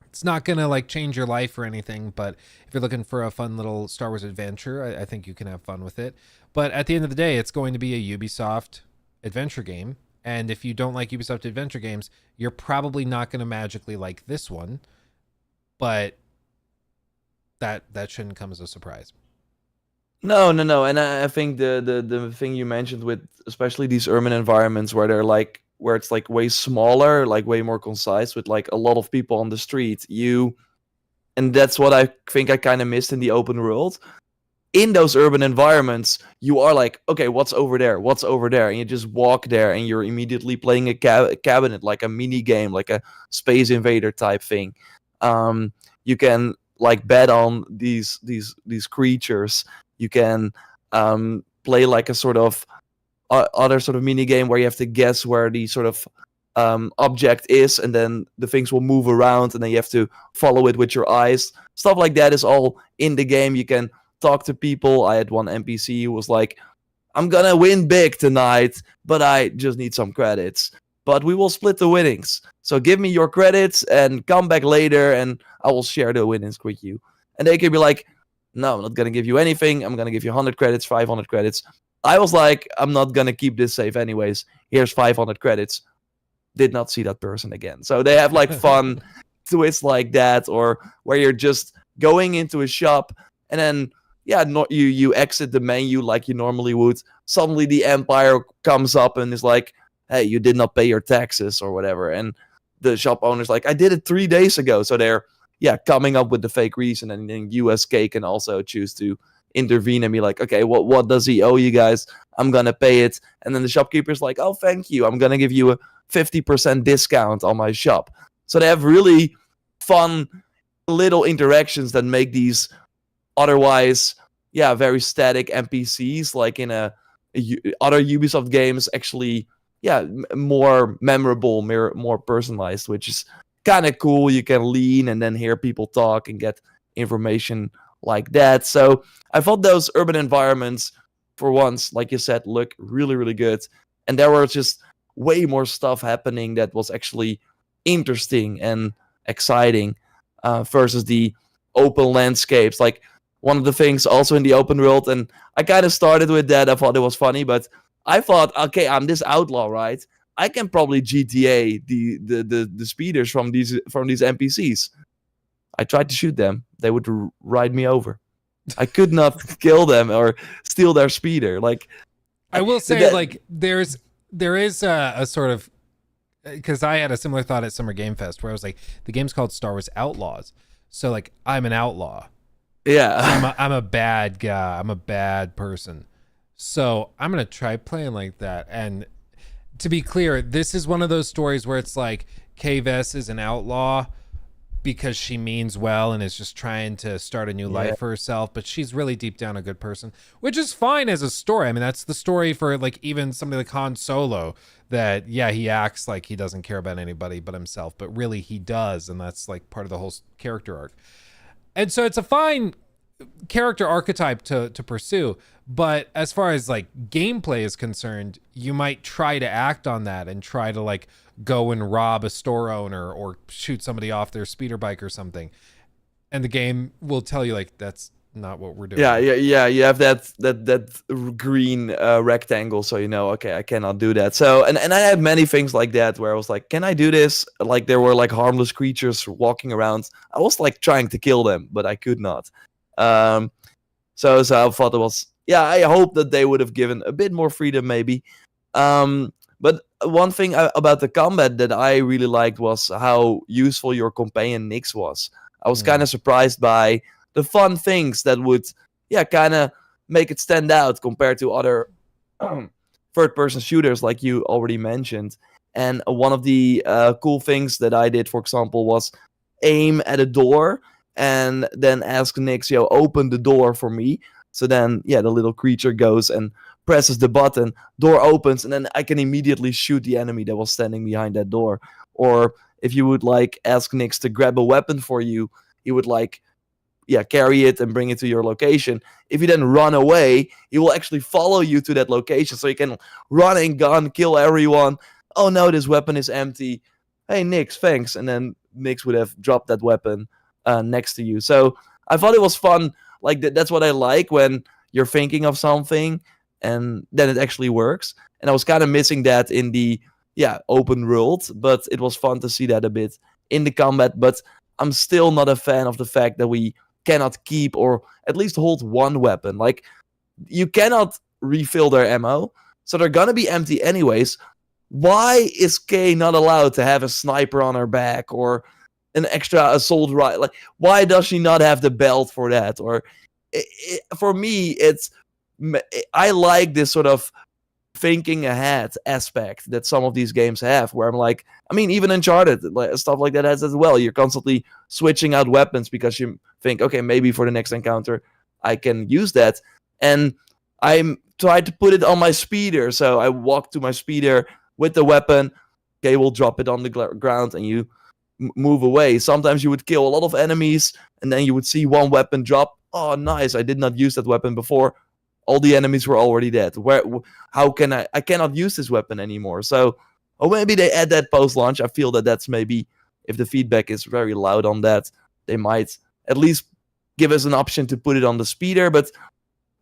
It's not going to like change your life or anything, but if you're looking for a fun little Star Wars adventure, I think you can have fun with it. But at the end of the day, it's going to be a Ubisoft adventure game. And if you don't like Ubisoft adventure games, you're probably not going to magically like this one. But that shouldn't come as a surprise. No. And I think the thing you mentioned with especially these urban environments where it's like way smaller, like way more concise, with like a lot of people on the street, and that's what I think I kind of missed in the open world. In those urban environments, you are like, okay, what's over there? And you just walk there and you're immediately playing a cabinet, like a mini game, like a Space Invader type thing. You can like bet on these creatures. You can play like a sort of other sort of mini game where you have to guess where the sort of object is, and then the things will move around, and then you have to follow it with your eyes. Stuff like that is all in the game. You can talk to people. I had one NPC who was like, I'm gonna win big tonight, but I just need some credits. But we will split the winnings. So give me your credits and come back later, and I will share the winnings with you. And they could be like, no, I'm not gonna give you anything. I'm gonna give you 100 credits, 500 credits. I was like, I'm not gonna keep this safe anyways. Here's 500 credits. Did not see that person again. So they have like fun twists like that, or where you're just going into a shop and then you exit the menu like you normally would. Suddenly the Empire comes up and is like, hey, you did not pay your taxes or whatever. And the shop owner's like, I did it 3 days ago. So they're coming up with the fake reason, and then USK can also choose to intervene and be like, okay, what does he owe you guys? I'm gonna pay it. And then the shopkeeper's like, oh, thank you. I'm gonna give you a 50% discount on my shop. So they have really fun little interactions that make these otherwise very static NPCs like in other Ubisoft games actually more memorable, more personalized, which is kind of cool. You can lean and then hear people talk and get information like that. So I thought those urban environments, for once, like you said, look really, really good. And there were just way more stuff happening that was actually interesting and exciting versus the open landscapes. Like one of the things also in the open world, and I kind of started with that. I thought it was funny, but I thought, okay, I'm this outlaw, right? I can probably GTA the speeders from these NPCs. I tried to shoot them. They would ride me over. I could not kill them or steal their speeder. Like, I will say, like, there is a sort of, because I had a similar thought at Summer Game Fest where I was like, the game's called Star Wars Outlaws, so like I'm an outlaw. Yeah, I'm a bad guy. I'm a bad person. So I'm gonna try playing like that. And to be clear, this is one of those stories where it's like Kay Vess is an outlaw because she means well and is just trying to start a new life for herself, but she's really deep down a good person, which is fine as a story. I mean, that's the story for like even somebody like Han Solo, that he acts like he doesn't care about anybody but himself, but really he does, and that's like part of the whole character arc. And so it's a fine character archetype to pursue, but as far as like gameplay is concerned, you might try to act on that and try to like go and rob a store owner or shoot somebody off their speeder bike or something, and the game will tell you like that's not what we're doing. You have that green rectangle, so you know, okay, I cannot do that. So and I had many things like that where I was like, can I do this? Like there were like harmless creatures walking around. I was like trying to kill them, but I could not. So I thought it was, I hope that they would have given a bit more freedom maybe. But one thing about the combat that I really liked was how useful your companion Nyx was. I was kind of surprised by the fun things that would, kind of make it stand out compared to other third-person shooters like you already mentioned. And one of the cool things that I did, for example, was aim at a door and then ask Nyx, open the door for me. So then, the little creature goes and presses the button, door opens, and then I can immediately shoot the enemy that was standing behind that door. Or if you would like ask Nyx to grab a weapon for you, he would like, carry it and bring it to your location. If you then run away, he will actually follow you to that location. So you can run and gun, kill everyone. Oh no, this weapon is empty. Hey Nyx, thanks. And then Nyx would have dropped that weapon next to you. So I thought it was fun. Like that's what I like, when you're thinking of something and then it actually works. And I was kind of missing that in the open world, but it was fun to see that a bit in the combat. But I'm still not a fan of the fact that we cannot keep or at least hold one weapon. Like, you cannot refill their ammo, so they're gonna be empty anyways. Why is Kay not allowed to have a sniper on her back or an extra assault rifle? Like, why does she not have the belt for that? Or for me, I like this sort of thinking ahead aspect that some of these games have, where I'm like, I mean, even Uncharted, stuff like that has as well. You're constantly switching out weapons because you think, okay, maybe for the next encounter I can use that. And I'm tried to put it on my speeder, so I walk to my speeder with the weapon. Okay, we'll drop it on the ground and you move away. Sometimes you would kill a lot of enemies and then you would see one weapon drop. Oh, nice! I did not use that weapon before. All the enemies were already dead. How can I cannot use this weapon anymore. So, or maybe they add that post-launch. I feel that that's maybe, if the feedback is very loud on that, they might at least give us an option to put it on the speeder. But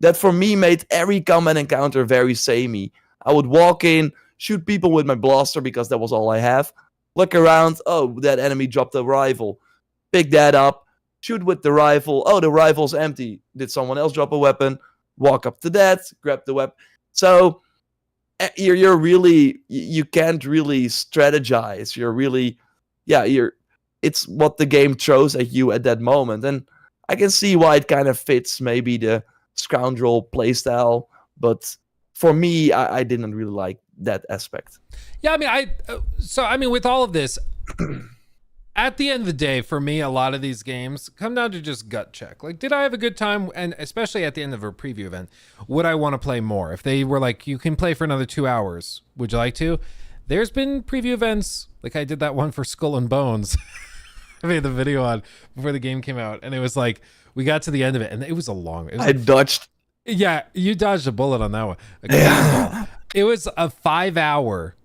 that for me made every combat encounter very samey. I would walk in, shoot people with my blaster because that was all I have. Look around, oh, that enemy dropped a rifle. Pick that up, shoot with the rifle. Oh, the rifle's empty. Did someone else drop a weapon? Walk up to that, grab the weapon. So you're really, you can't really strategize. You're really, it's what the game throws at you at that moment. And I can see why it kind of fits maybe the scoundrel playstyle, but for me, I didn't really like that aspect. Yeah, I mean, with all of this, at the end of the day, for me, a lot of these games come down to just gut check. Like, did I have a good time? And especially at the end of a preview event, would I want to play more? If they were like, you can play for another 2 hours, would you like to? There's been preview events, like I did that one for Skull and Bones. I made the video on before the game came out, and it was like, we got to the end of it, and it was a long... I dodged. Yeah, you dodged a bullet on that one. Yeah. It was a 5-hour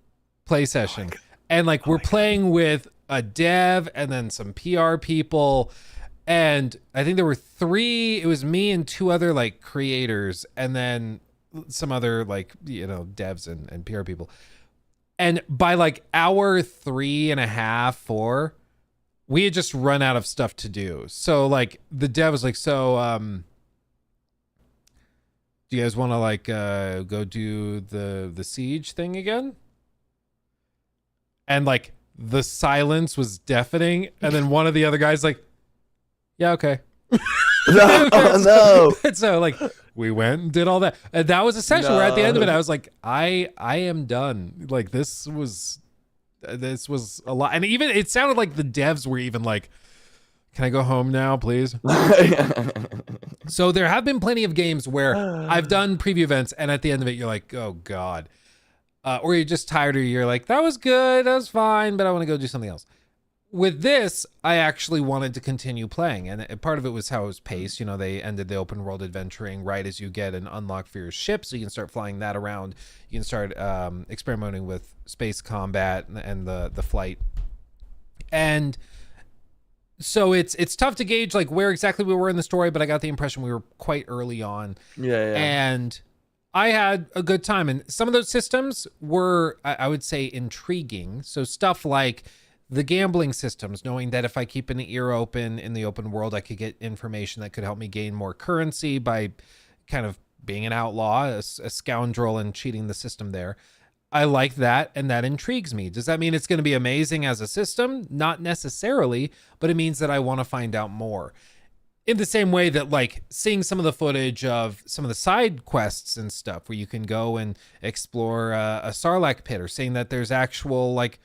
play session, and like we're playing with a dev and then some PR people, and I think there were 3. It was me and 2 other like creators, and then some other like devs and PR people. And by like hour 3.5, 4, we had just run out of stuff to do. So like the dev was like, so do you guys want to like go do the siege thing again? And like the silence was deafening, and then one of the other guys like, yeah, okay. No. And so like we went and did all that, and that was a session where at the end of it I was like, I am done. Like this was a lot, and even it sounded like the devs were even like, can I go home now, please? So there have been plenty of games where I've done preview events, and at the end of it, you're like, oh God. Or you're just tired, or you're like, that was good, that was fine, but I want to go do something else. With this, I actually wanted to continue playing, and part of it was how it was paced. They ended the open world adventuring right as you get an unlock for your ship, so you can start flying that around. You can start experimenting with space combat and the flight. And so it's tough to gauge like where exactly we were in the story, but I got the impression we were quite early on. Yeah. And I had a good time, and some of those systems were, I would say, intriguing. So stuff like the gambling systems, knowing that if I keep an ear open in the open world, I could get information that could help me gain more currency by kind of being an outlaw, a scoundrel, and cheating the system there. I like that, and that intrigues me. Does that mean it's going to be amazing as a system? Not necessarily, but it means that I want to find out more. In the same way that like seeing some of the footage of some of the side quests and stuff where you can go and explore a Sarlacc pit, or seeing that there's actual like,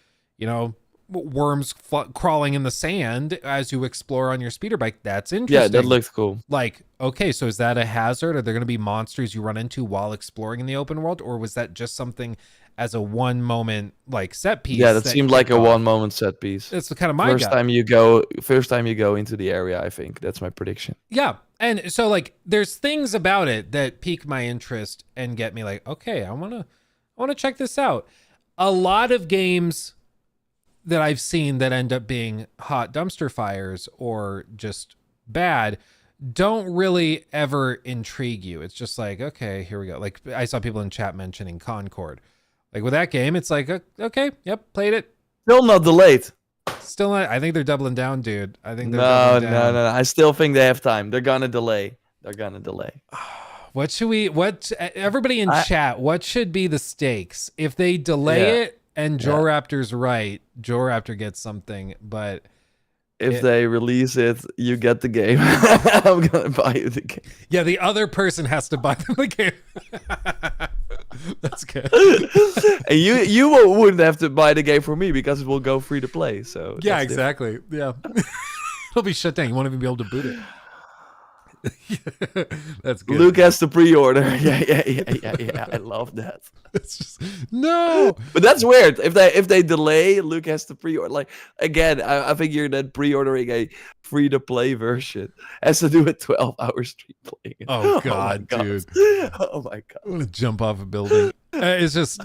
worms crawling in the sand as you explore on your speeder bike. That's interesting. Yeah, that looks cool. Like, okay, so is that a hazard? Are there going to be monsters you run into while exploring in the open world? Or was that just something as a one moment like set piece? Yeah, that seemed like a 1 moment set piece. That's the kind of my first time you go into the area. I think that's my prediction. Yeah, and so like there's things about it that pique my interest and get me like, okay, I want to check this out. A lot of games that I've seen that end up being hot dumpster fires or just bad don't really ever intrigue you. It's just like, okay, here we go. Like I saw people in chat mentioning Concord. Like with that game, it's like, okay, yep, played it. Still not delayed. Still not. I think they're doubling down, dude. I think they're doubling down. No. I still think they have time. They're gonna delay. Everybody in chat, what should be the stakes? If they delay it and Joe Raptor's right, Joe Raptor gets something, but if they release it, you get the game. I'm gonna buy you the game. Yeah, the other person has to buy them the game. That's good. And you wouldn't have to buy the game for me because it will go free to play. So Yeah, that's exactly. Yeah. It'll be shut down. You won't even be able to boot it. That's good. Luke has to pre-order. Yeah. I love that. It's just no. But that's weird. If they delay, Luke has to pre-order. Like again, I think you're then pre-ordering a free-to-play version. Has to do with 12-hour stream playing. Oh god, dude. Oh my god. I'm gonna jump off a building. It's just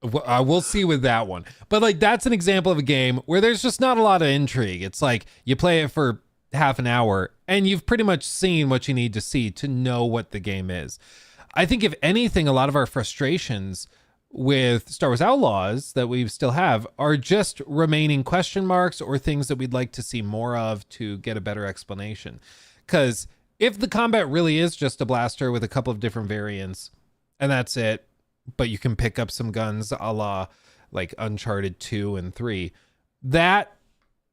we'll see with that one. But like that's an example of a game where there's just not a lot of intrigue. It's like you play it for half an hour and you've pretty much seen what you need to see to know what the game is. I think if anything, a lot of our frustrations with Star Wars Outlaws that we still have are just remaining question marks or things that we'd like to see more of to get a better explanation. Because if the combat really is just a blaster with a couple of different variants and that's it, but you can pick up some guns a la like Uncharted 2 and 3, that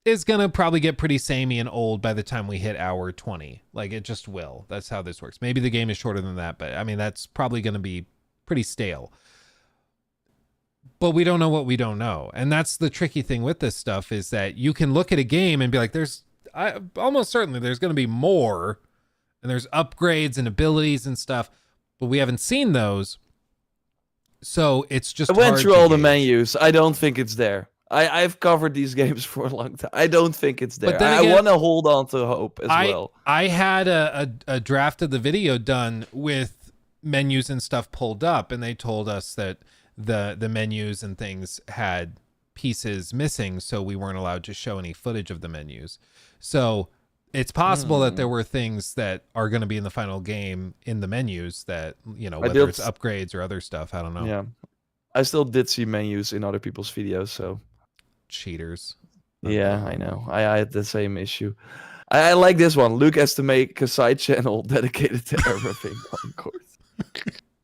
is going to probably get pretty samey and old by the time we hit hour 20. Like it just will. That's how this works. Maybe the game is shorter than that, but I mean, that's probably going to be pretty stale. But we don't know what we don't know. And that's the tricky thing with this stuff is that you can look at a game and be like, almost certainly there's going to be more and there's upgrades and abilities and stuff, but we haven't seen those. So it's just I went hard through to all the gauge. menus. I don't think it's there. I've covered these games for a long time. I don't think it's there. But then I again, want to hold on to hope as well. I had a draft of the video done with menus and stuff pulled up, and they told us that the menus and things had pieces missing, so we weren't allowed to show any footage of the menus. So it's possible that there were things that are going to be in the final game in the menus that, you know, whether it's upgrades or other stuff. I don't know. Yeah. I still did see menus in other people's videos, so... Cheaters. Yeah, I know. I had the same issue. I like this one. Luke has to make a side channel dedicated to everything Concord.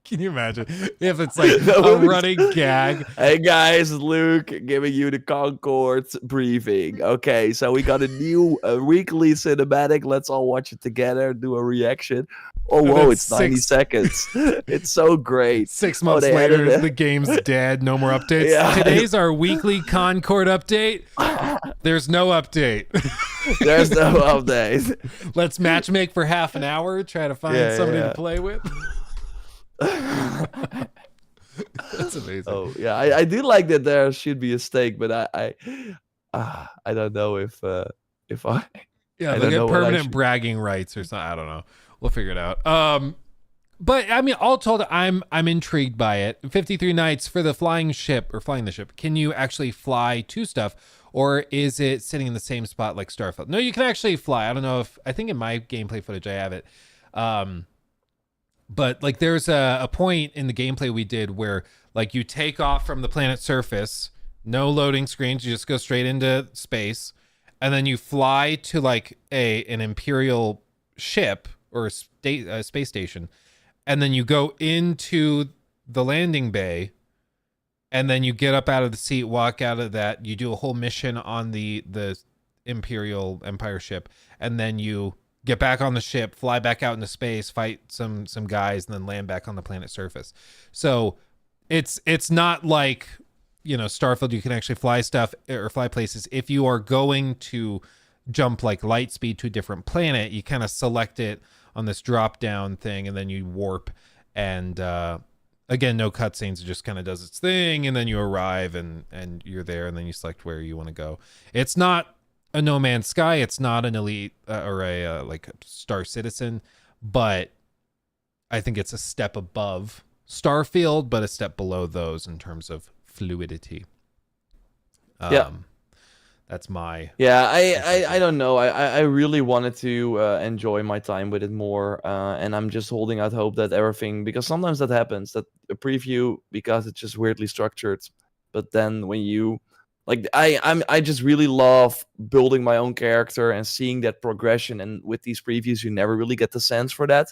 Can you imagine if it's like a running gag? Hey guys, Luke giving you the Concord briefing. Okay, so we got a new weekly cinematic. Let's all watch it together, do a reaction. Oh, whoa, it's 90 seconds. It's so great. 6 months later, the game's dead. No more updates. Yeah. Today's our weekly Concord update. There's no update. There's no update. Let's matchmake for half an hour. Try to find somebody to play with. That's amazing. Oh, yeah. I do like that there should be a stake, but I don't know if I... Yeah, they'll get permanent bragging rights or something. I don't know. We'll figure it out. But I mean, all told, I'm intrigued by it. 53 nights for the flying the ship. Can you actually fly to stuff, or is it sitting in the same spot like Starfield? No, you can actually fly. I think in my gameplay footage I have it. But like there's a point in the gameplay we did where like you take off from the planet's surface, no loading screens, you just go straight into space, and then you fly to like an Imperial ship or a space station, and then you go into the landing bay, and then you get up out of the seat, walk out of that, you do a whole mission on the Imperial Empire ship, and then you get back on the ship, fly back out into space, fight some guys, and then land back on the planet's surface. So it's not like, you know, Starfield, you can actually fly stuff or fly places. If you are going to jump like light speed to a different planet, you kind of select it on this drop down thing, and then you warp, and again, no cutscenes, it just kind of does its thing, and then you arrive and you're there, and then you select where you want to go. It's not a No Man's Sky, it's not an Elite or a like a Star Citizen, but I think it's a step above Starfield, but a step below those in terms of fluidity. Yeah. That's my... Yeah, I don't know. I really wanted to enjoy my time with it more, and I'm just holding out hope that everything... Because sometimes that happens, that a preview, because it's just weirdly structured, but then when you... Like, I just really love building my own character and seeing that progression, and with these previews, you never really get the sense for that.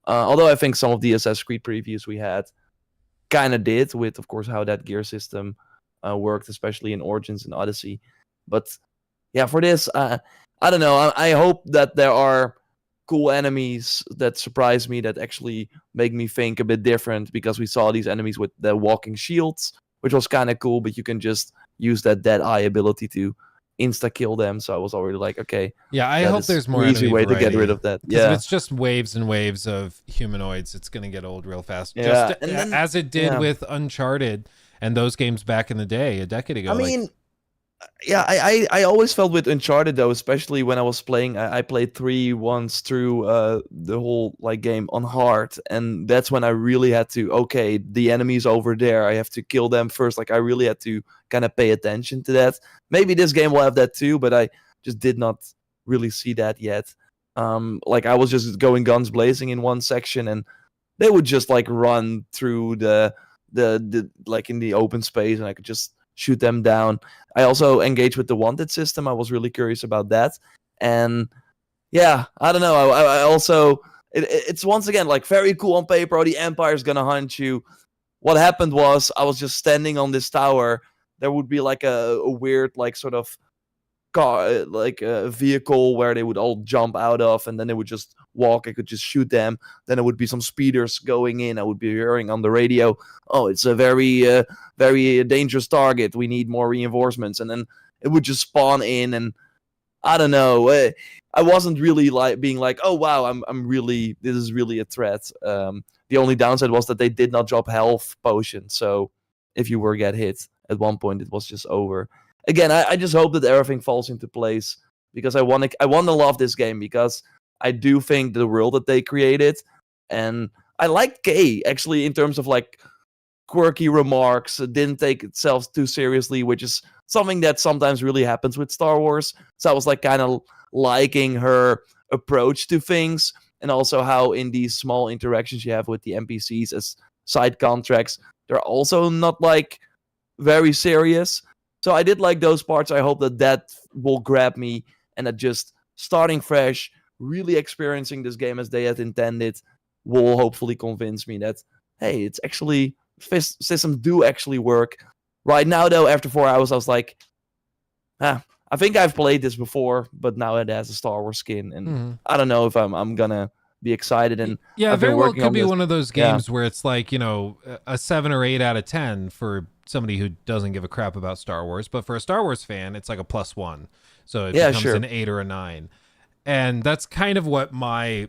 Although I think some of the Assassin's Creed previews we had kind of did, with, of course, how that gear system worked, especially in Origins and Odyssey. But yeah, for this, I don't know. I hope that there are cool enemies that surprise me, that actually make me think a bit different, because we saw these enemies with the walking shields, which was kind of cool, but you can just use that dead eye ability to insta kill them. So I was already like, okay, Yeah, I that hope is there's more an easy enemy way to get rid variety. of that. Because if Yeah. it's just waves and waves of humanoids, it's going to get old real fast. Yeah, Just and then as it did with Uncharted and those games back in the day, a decade ago. I mean, yeah, I always felt with Uncharted though, especially when I was playing. I played 3 once through the whole like game on hard, and that's when I really had to. Okay, the enemies over there, I have to kill them first. Like I really had to kind of pay attention to that. Maybe this game will have that too, but I just did not really see that yet. Like I was just going guns blazing in one section, and they would just like run through the like in the open space, and I could just shoot them down. I also engaged with the wanted system. I was really curious about that, and yeah, I don't know. I also it's once again like very cool on paper. Oh, the Empire's gonna hunt you. What happened was I was just standing on this tower. There would be like a weird like sort of car, like a vehicle where they would all jump out of, and then they would just walk. I could just shoot them. Then there would be some speeders going in. I would be hearing on the radio, "Oh, it's a very dangerous target. We need more reinforcements." And then it would just spawn in, and I don't know. I wasn't really like being like, "Oh wow, I'm really this is really a threat." The only downside was that they did not drop health potions, so if you were get hit at one point, it was just over. Again, I just hope that everything falls into place, because I want to love this game, because I do think the world that they created, and I liked Kay actually in terms of like quirky remarks. It didn't take itself too seriously, which is something that sometimes really happens with Star Wars. So I was like kind of liking her approach to things, and also how in these small interactions you have with the NPCs as side contracts, they're also not like very serious. So I did like those parts. I hope that will grab me, and that just starting fresh, really experiencing this game as they had intended, will hopefully convince me that, hey, it's actually systems do actually work. Right now, though, after 4 hours, I was like, I think I've played this before, but now it has a Star Wars skin, and I don't know if I'm gonna be excited. And yeah, I've very been well working could on be this. one of those games where it's like, you know, a 7 or 8 out of 10 for somebody who doesn't give a crap about Star Wars, but for a Star Wars fan, it's like a +1. So it becomes an 8 or a 9. And that's kind of what my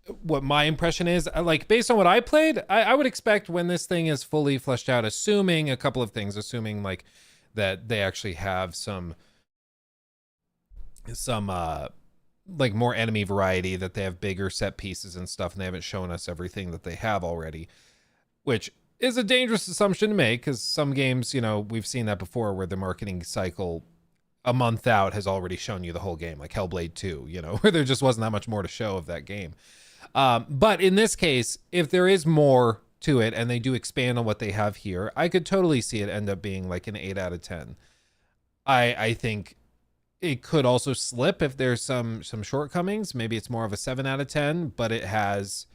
impression is. Like, based on what I played, I would expect when this thing is fully fleshed out, assuming a couple of things, assuming like that they actually have some like more enemy variety, that they have bigger set pieces and stuff, and they haven't shown us everything that they have already, which is a dangerous assumption to make, because some games, you know, we've seen that before, where the marketing cycle a month out has already shown you the whole game, like Hellblade 2, you know, where there just wasn't that much more to show of that game. But in this case, if there is more to it and they do expand on what they have here, I could totally see it end up being like an 8 out of 10. I think it could also slip if there's some shortcomings. Maybe it's more of a 7 out of 10, but it has,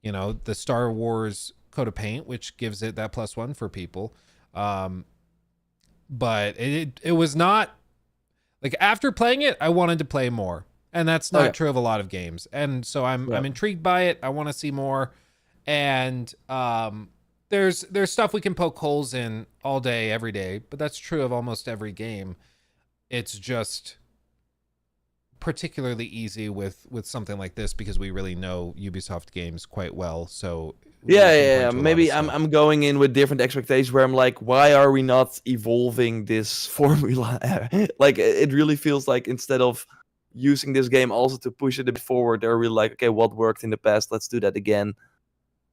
you know, the Star Wars coat of paint, which gives it that +1 for people. But it was not like, after playing it, I wanted to play more, and that's not true of a lot of games. And so I'm intrigued by it. I want to see more. And there's stuff we can poke holes in all day, every day, but that's true of almost every game. It's just particularly easy with something like this, because we really know Ubisoft games quite well. So yeah. Maybe I'm going in with different expectations, where I'm like, why are we not evolving this formula? Like, it really feels like instead of using this game also to push it a bit forward, they're really like, okay, what worked in the past, let's do that again,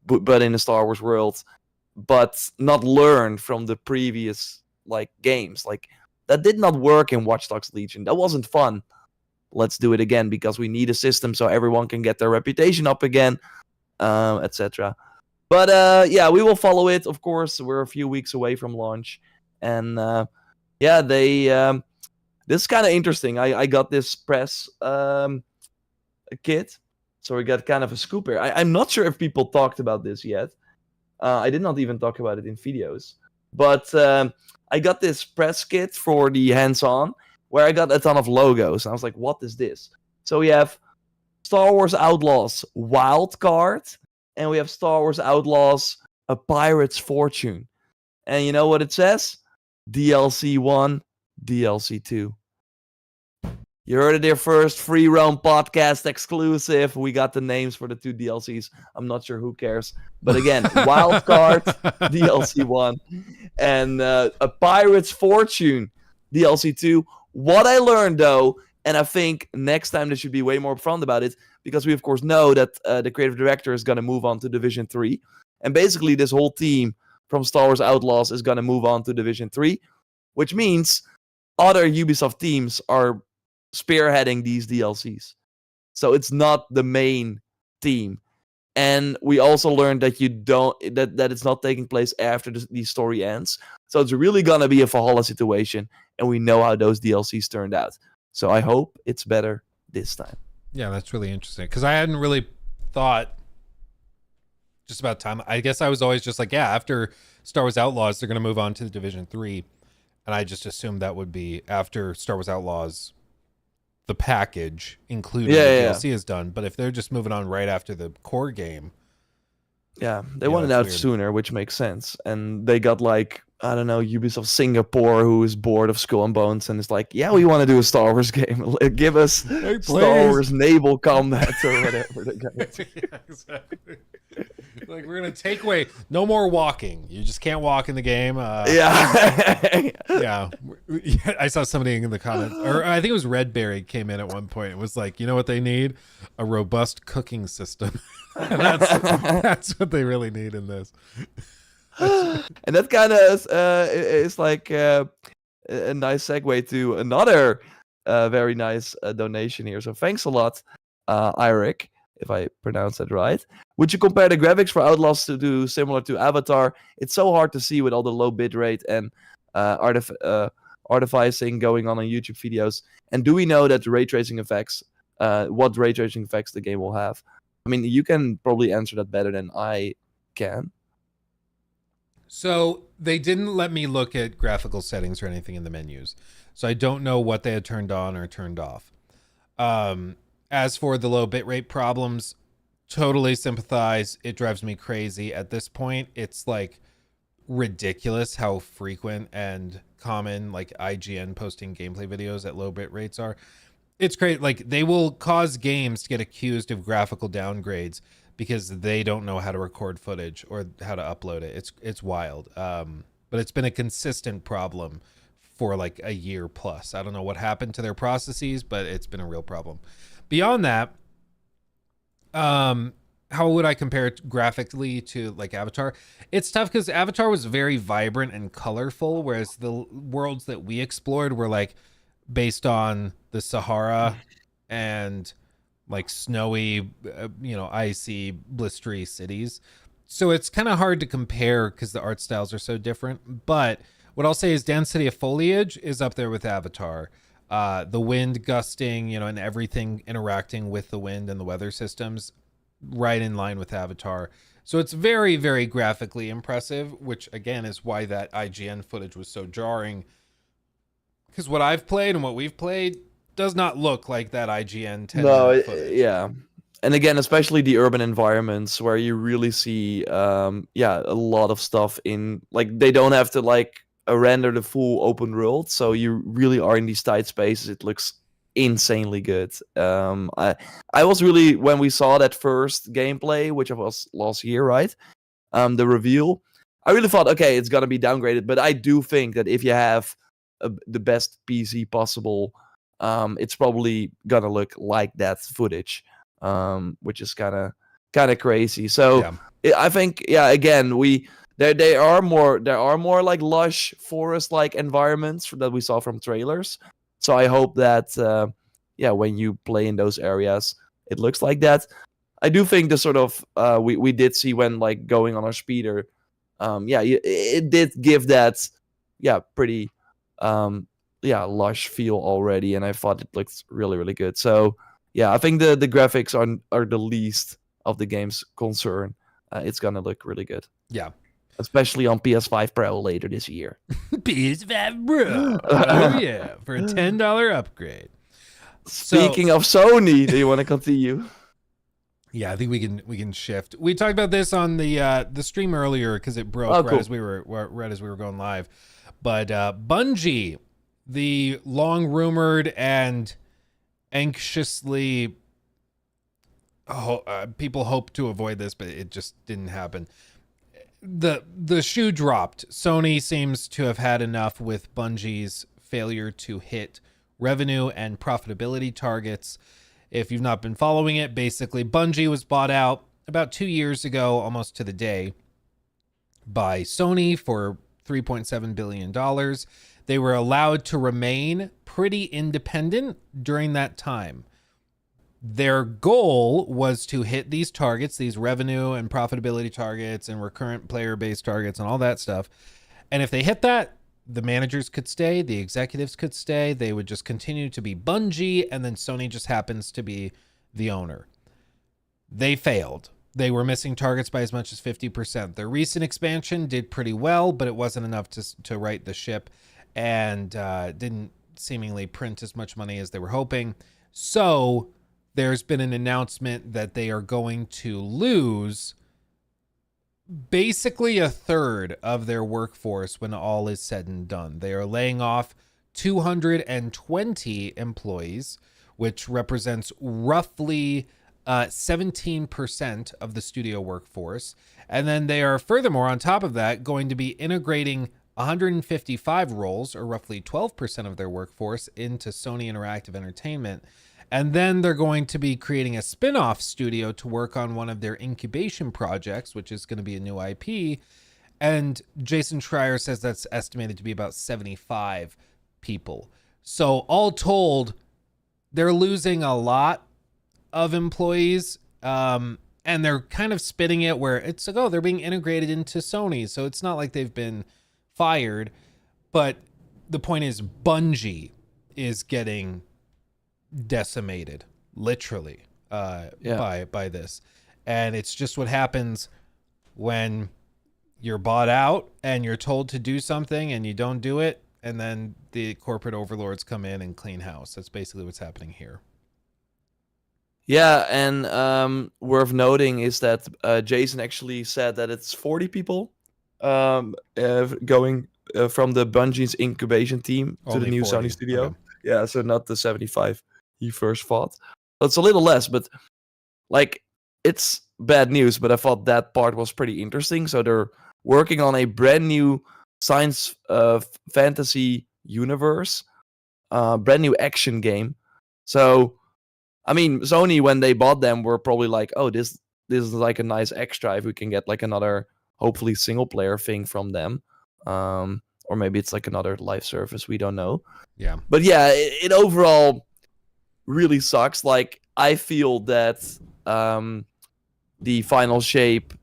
but in a Star Wars world, but not learn from the previous like games. Like, that did not work in Watch Dogs Legion. That wasn't fun. Let's do it again, because we need a system so everyone can get their reputation up again, etc. But yeah, we will follow it, of course. We're a few weeks away from launch, and yeah, this is kind of interesting. I got this press kit, so we got kind of a scoop here. I'm not sure if people talked about this yet. I did not even talk about it in videos, but I got this press kit for the hands-on, where I got a ton of logos, and I was like, what is this? So we have 3 different logos. We have the Outlaws, which is like the Outlaws logo, and then we have the Bungie Layoffs, which is like the Bungie logo. So we have 3 different logos. So we have the Outlaws logo, we have the Bungie logo, and then we have the Outlaws logo. So we have Star Wars Outlaws Wildcard, and we have Star Wars Outlaws A Pirate's Fortune. And you know what it says? DLC 1, DLC 2. You heard it here first. Free roam podcast exclusive. We got the names for the 2 DLCs. I'm not sure who cares. But again, Wildcard, DLC 1. And A Pirate's Fortune, DLC 2. What I learned, though, and I think next time they should be way more upfront about it, because we, of course, know that the creative director is going to move on to Division 3. And basically, this whole team from Star Wars Outlaws is going to move on to Division 3, which means other Ubisoft teams are spearheading these DLCs. So it's not the main team. And we also learned that that it's not taking place after the story ends. So it's really going to be a Valhalla situation, and we know how those DLCs turned out. So I hope it's better this time. Yeah, that's really interesting, because I hadn't really thought just about time. I guess I was always just like, yeah, after Star Wars Outlaws, they're going to move on to the Division 3. And I just assumed that would be after Star Wars Outlaws, the package, including the DLC, is done. But if they're just moving on right after the core game. Yeah, they wanted out sooner, which makes sense. And they got like, I don't know, Ubisoft Singapore, who is bored of Skull and Bones, and is like, yeah, we want to do a Star Wars game. Give us Star Wars naval combat or whatever. Yeah, exactly. Like, we're going to take away, no more walking. You just can't walk in the game. Yeah. I saw somebody in the comments, or I think it was Redberry came in at one point. It was like, you know what they need? A robust cooking system. And that's what they really need in this. And that kind of is like a nice segue to another very nice donation here. So thanks a lot, Eirik, if I pronounce that right. Would you compare the graphics for Outlaws to do similar to Avatar? It's so hard to see with all the low bitrate and artificing going on YouTube videos. And do we know that ray tracing effects, what ray tracing effects the game will have? I mean, you can probably answer that better than I can. So they didn't let me look at graphical settings or anything in the menus. So I don't know what they had turned on or turned off. As for the low bitrate problems, totally sympathize. It drives me crazy. At this point, it's like ridiculous how frequent and common like IGN posting gameplay videos at low bit rates are. It's great. Like, they will cause games to get accused of graphical downgrades because they don't know how to record footage or how to upload it. It's wild. But it's been a consistent problem for like a year plus. I don't know what happened to their processes, but it's been a real problem. Beyond that, how would I compare it graphically to like Avatar? It's tough because Avatar was very vibrant and colorful, whereas the worlds that we explored were like based on the Sahara and like snowy, icy, blistery cities. So it's kind of hard to compare because the art styles are so different. But what I'll say is density of foliage is up there with Avatar. The wind gusting, and everything interacting with the wind and the weather systems, right in line with Avatar. So it's very, very graphically impressive, which again is why that IGN footage was so jarring. Because what I've played and what we've played does not look like that IGN 10 footage. Yeah. And again, especially the urban environments where you really see a lot of stuff in, like, they don't have to like render the full open world, so you really are in these tight spaces. It looks insanely good. I was really, when we saw that first gameplay, which was last year, right? The reveal, I really thought, okay, it's gonna be downgraded, but I do think that if you have the best PC possible, it's probably gonna look like that footage, which is kind of crazy. So I think, again, there are more like lush forest like environments that we saw from trailers. So I hope that when you play in those areas, it looks like that. I do think the sort of we did see when like going on our speeder, it did give that pretty lush feel already, and I thought it looked really, really good. So I think the graphics are the least of the game's concern. It's gonna look really good. Yeah. Especially on PS5 Pro later this year. PS5 Pro. Oh yeah, for a $10 upgrade. Speaking of Sony, do you want to continue? Yeah, I think we can shift. We talked about this on the stream earlier because it broke Cool. as we were going live. But Bungie, the long rumored and anxiously people hope to avoid this, but it just didn't happen. The shoe dropped. Sony seems to have had enough with Bungie's failure to hit revenue and profitability targets. If you've not been following it, basically Bungie was bought out about 2 years ago, almost to the day, by Sony for $3.7 billion. They were allowed to remain pretty independent during that time. Their goal was to hit these targets, these revenue and profitability targets and recurrent player base targets and all that stuff. And if they hit that, the managers could stay, the executives could stay, they would just continue to be Bungie, and then Sony just happens to be the owner. They failed. They were missing targets by as much as 50%. Their recent expansion did pretty well, but it wasn't enough to right the ship, and didn't seemingly print as much money as they were hoping. So there's been an announcement that they are going to lose basically a third of their workforce when all is said and done. They are laying off 220 employees, which represents roughly 17% of the studio workforce. And then they are furthermore, on top of that, going to be integrating 155 roles, or roughly 12% of their workforce, into Sony Interactive Entertainment. And then they're going to be creating a spin-off studio to work on one of their incubation projects, which is going to be a new IP. And Jason Schreier says that's estimated to be about 75 people. So all told, they're losing a lot of employees. And they're kind of spinning it where it's like, oh, they're being integrated into Sony. So it's not like they've been fired. But the point is, Bungie is getting decimated, literally, by this. And it's just what happens when you're bought out and you're told to do something and you don't do it, and then the corporate overlords come in and clean house. That's basically what's happening here. Yeah, and worth noting is that Jason actually said that it's 40 people going from the Bungie's incubation team to the new 40. Sony studio. Okay. Yeah, so not the 75 he first thought. So it's a little less, but like, it's bad news, but I thought that part was pretty interesting. So they're working on a brand new science fantasy universe, brand new action game. So, I mean, Sony, when they bought them, were probably like, oh, this is like a nice extra if we can get like another, hopefully, single player thing from them. Or maybe it's like another live service, we don't know. Yeah. But yeah, it overall really sucks. Like, I feel that the final shape,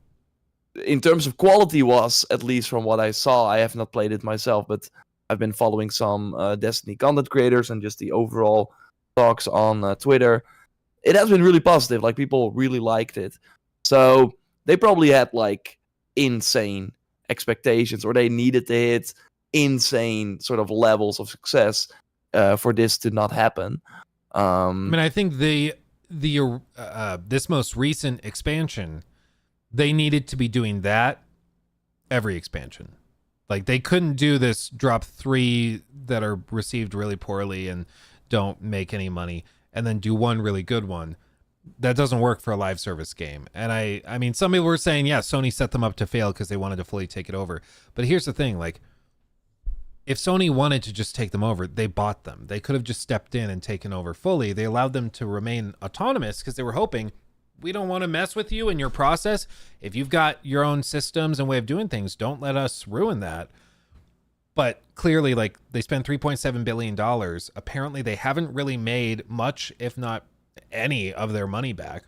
in terms of quality, was, at least from what I saw, I have not played it myself, but I've been following some Destiny content creators and just the overall talks on Twitter. It has been really positive. Like, people really liked it. So they probably had like insane expectations, or they needed to hit insane sort of levels of success for this to not happen. I mean, I think this most recent expansion, they needed to be doing that every expansion. Like, they couldn't do this drop 3 that are received really poorly and don't make any money, and then do one really good one. That doesn't work for a live service game. And I mean, some people were saying, yeah, Sony set them up to fail because they wanted to fully take it over. But here's the thing, like, if Sony wanted to just take them over, they bought them. They could have just stepped in and taken over fully. They allowed them to remain autonomous because they were hoping, we don't want to mess with you in your process. If you've got your own systems and way of doing things, don't let us ruin that. But clearly, like, they spent $3.7 billion. Apparently, they haven't really made much, if not any, of their money back.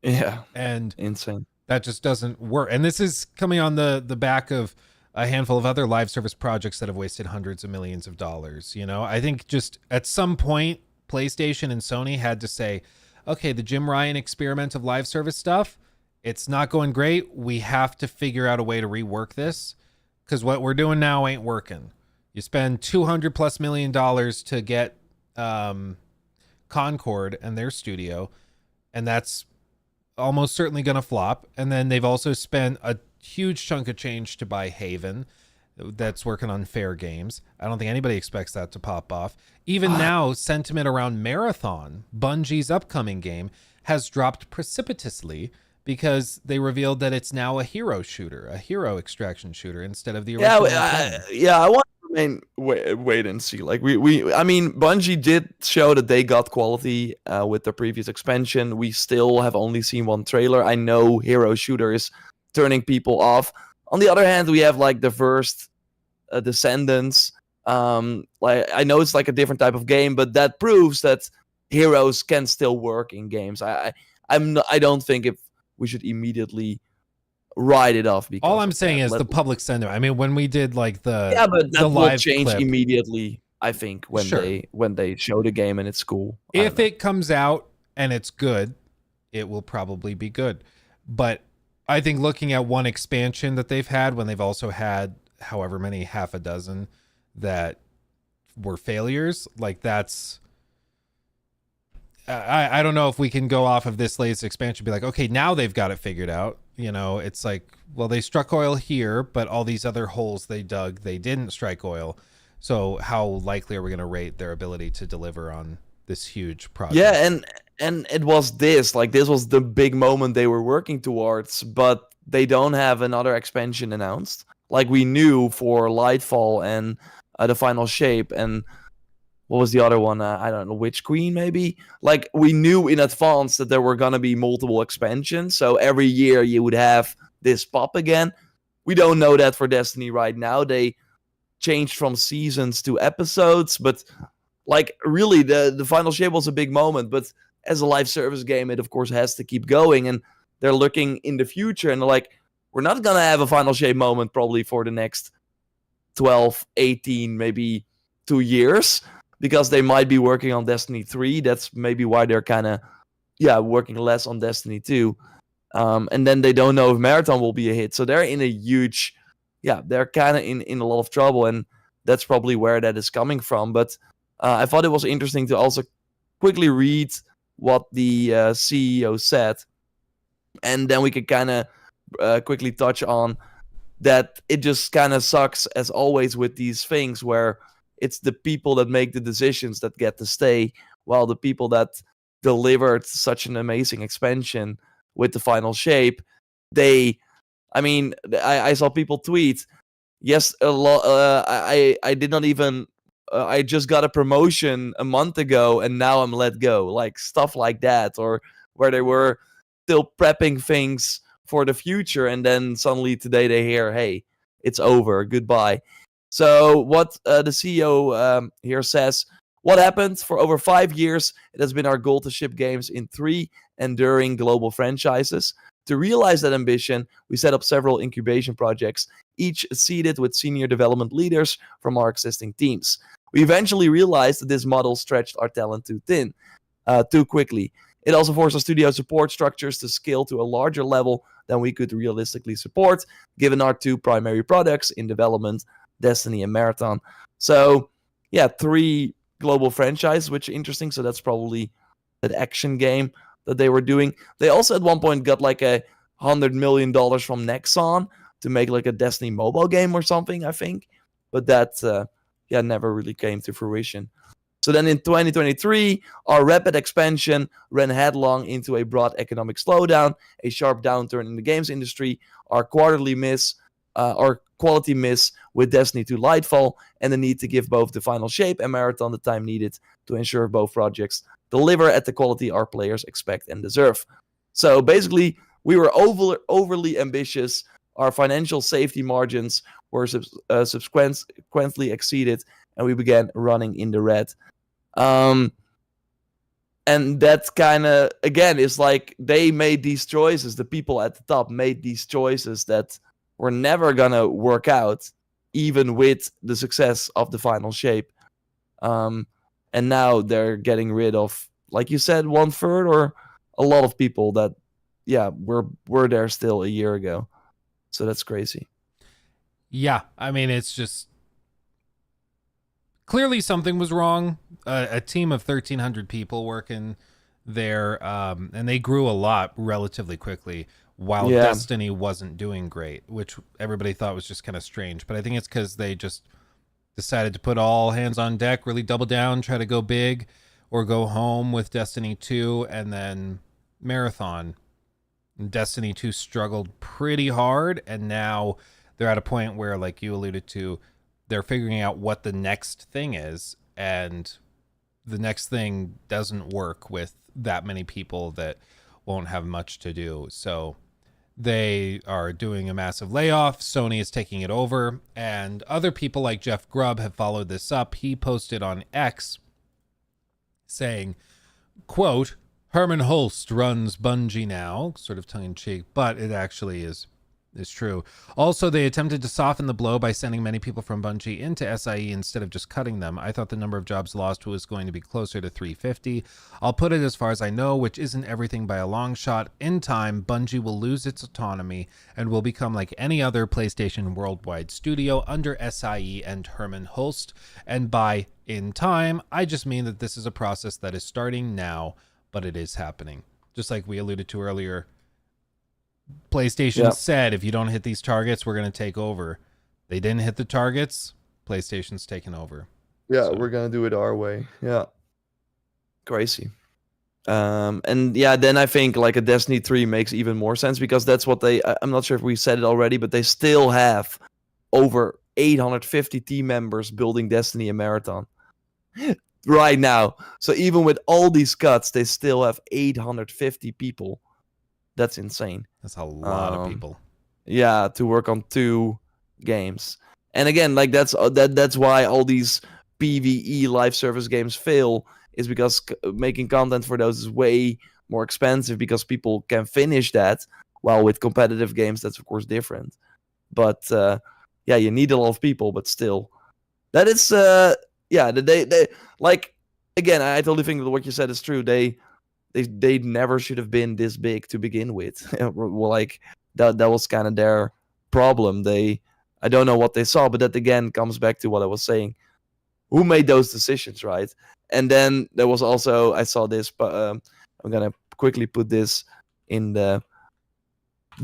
Yeah. And insane. That just doesn't work. And this is coming on the back of a handful of other live service projects that have wasted hundreds of millions of dollars. You know, I think just at some point, PlayStation and Sony had to say, okay, the Jim Ryan experiment of live service stuff, it's not going great. We have to figure out a way to rework this, because what we're doing now ain't working. You spend $200+ million to get Concord and their studio, and that's almost certainly going to flop. And then they've also spent a huge chunk of change to buy Haven, that's working on Fair Games. I don't think anybody expects that to pop off. Even now, sentiment around Marathon, Bungie's upcoming game, has dropped precipitously because they revealed that it's now a hero shooter, a hero extraction shooter instead of the original. I want to remain wait and see. Like I mean, Bungie did show that they got quality with the previous expansion. We still have only seen one trailer. I know hero shooter is turning people off. On the other hand, we have like the first Descendants. Like I know it's like a different type of game, but that proves that heroes can still work in games. I don't think if we should immediately write it off. Because all I'm saying is the public sentiment. I mean, when we did like the but that the live will change clip, immediately. I think when they show the game and it's cool. If it comes out and it's good, it will probably be good. But I think looking at one expansion that they've had, when they've also had however many, half a dozen that were failures, like that's I don't know if we can go off of this latest expansion and be like, okay, now they've got it figured out. You know, it's like, well, they struck oil here, but all these other holes they dug, they didn't strike oil. So how likely are we going to rate their ability to deliver on this huge project? Yeah, and it was this was the big moment they were working towards, but they don't have another expansion announced. Like we knew for Lightfall and the Final Shape, and what was the other one? I don't know, Witch Queen maybe? Like we knew in advance that there were going to be multiple expansions, so every year you would have this pop again. We don't know that for Destiny right now. They changed from seasons to episodes, but like really the Final Shape was a big moment, but as a live service game, it of course has to keep going, and they're looking in the future and they're like, we're not going to have a Final Shape moment probably for the next 12, 18, maybe 2 years, because they might be working on Destiny 3. That's maybe why they're kind of, working less on Destiny 2. And then they don't know if Marathon will be a hit. So they're in a huge, they're kind of in a lot of trouble, and that's probably where that is coming from. But I thought it was interesting to also quickly read what the CEO said, and then we could kind of quickly touch on that. It just kind of sucks, as always, with these things where it's the people that make the decisions that get to stay, while the people that delivered such an amazing expansion with the Final Shape, I saw people tweet, yes, a lot. I did not even. I just got a promotion a month ago, and now I'm let go. Like stuff like that, or where they were still prepping things for the future, and then suddenly today they hear, "Hey, it's over. Goodbye." So what the CEO here says: what happened for over 5 years? It has been our goal to ship games in 3 enduring global franchises. To realize that ambition, we set up several incubation projects, each seeded with senior development leaders from our existing teams. We eventually realized that this model stretched our talent too thin, too quickly. It also forced our studio support structures to scale to a larger level than we could realistically support, given our 2 primary products in development, Destiny and Marathon. So, 3 global franchises, which is interesting. So that's probably that action game that they were doing. They also at one point got like $100 million from Nexon to make like a Destiny mobile game or something, I think. But that, never really came to fruition. So then in 2023, our rapid expansion ran headlong into a broad economic slowdown, a sharp downturn in the games industry, our quality miss with Destiny 2 Lightfall, and the need to give both the Final Shape and Marathon the time needed to ensure both projects deliver at the quality our players expect and deserve. So basically, we were overly ambitious. Our financial safety margins were subsequently exceeded, and we began running in the red. And that kind of, again, is like they made these choices. The people at the top made these choices that were never going to work out, even with the success of the Final Shape. And now they're getting rid of, like you said, 1/3 or a lot of people that, were there still a year ago. So that's crazy. Yeah, I mean, it's just clearly something was wrong. A team of 1,300 people working and they grew a lot relatively quickly while Yeah. Destiny wasn't doing great, which everybody thought was just kind of strange. But I think it's because they just decided to put all hands on deck, really double down, try to go big or go home with Destiny 2 and then Marathon. And Destiny 2 struggled pretty hard, and now they're at a point where, like you alluded to, they're figuring out what the next thing is, and the next thing doesn't work with that many people that won't have much to do. So they are doing a massive layoff. Sony is taking it over, and other people like Jeff Grubb have followed this up. He posted on X saying, quote, Herman Holst runs Bungie now, sort of tongue-in-cheek, but it actually is true. Also, they attempted to soften the blow by sending many people from Bungie into SIE instead of just cutting them. I thought the number of jobs lost was going to be closer to 350. I'll put it as far as I know, which isn't everything by a long shot. In time, Bungie will lose its autonomy and will become like any other PlayStation worldwide studio under SIE and Herman Holst. And by in time, I just mean that this is a process that is starting now, but it is happening. Just like we alluded to earlier, PlayStation said, if you don't hit these targets, we're going to take over. They didn't hit the targets. PlayStation's taken over. Yeah, we're going to do it our way. Yeah. Crazy. And yeah, then I think like a Destiny 3 makes even more sense because that's what I'm not sure if we said it already, but they still have over 850 team members building Destiny and Marathon right now. So even with all these cuts, they still have 850 people. That's insane. That's a lot of people. Yeah, to work on 2 games. And again, like that's why all these PvE live service games fail, is because making content for those is way more expensive because people can finish that. While with competitive games, that's of course different. But yeah, you need a lot of people, but still, that is they like, again, I totally think that what you said is true. They never should have been this big to begin with. Well, like that was kind of their problem. I don't know what they saw, but that again comes back to what I was saying. Who made those decisions, right? And then there was also, I saw this, but I'm gonna quickly put this in the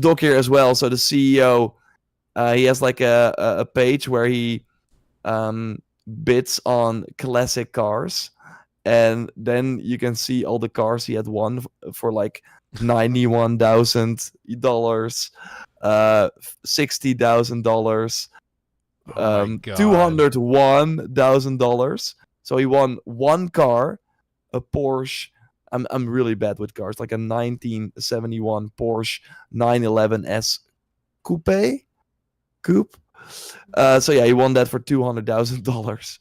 doc here as well. So the CEO, he has like a page where he bids on classic cars. And then you can see all the cars he had won for like $91,000, $60,000, $201,000. So he won one car, a Porsche. I'm really bad with cars, like a 1971 Porsche 911 coupe. So yeah, he won that for $200,000.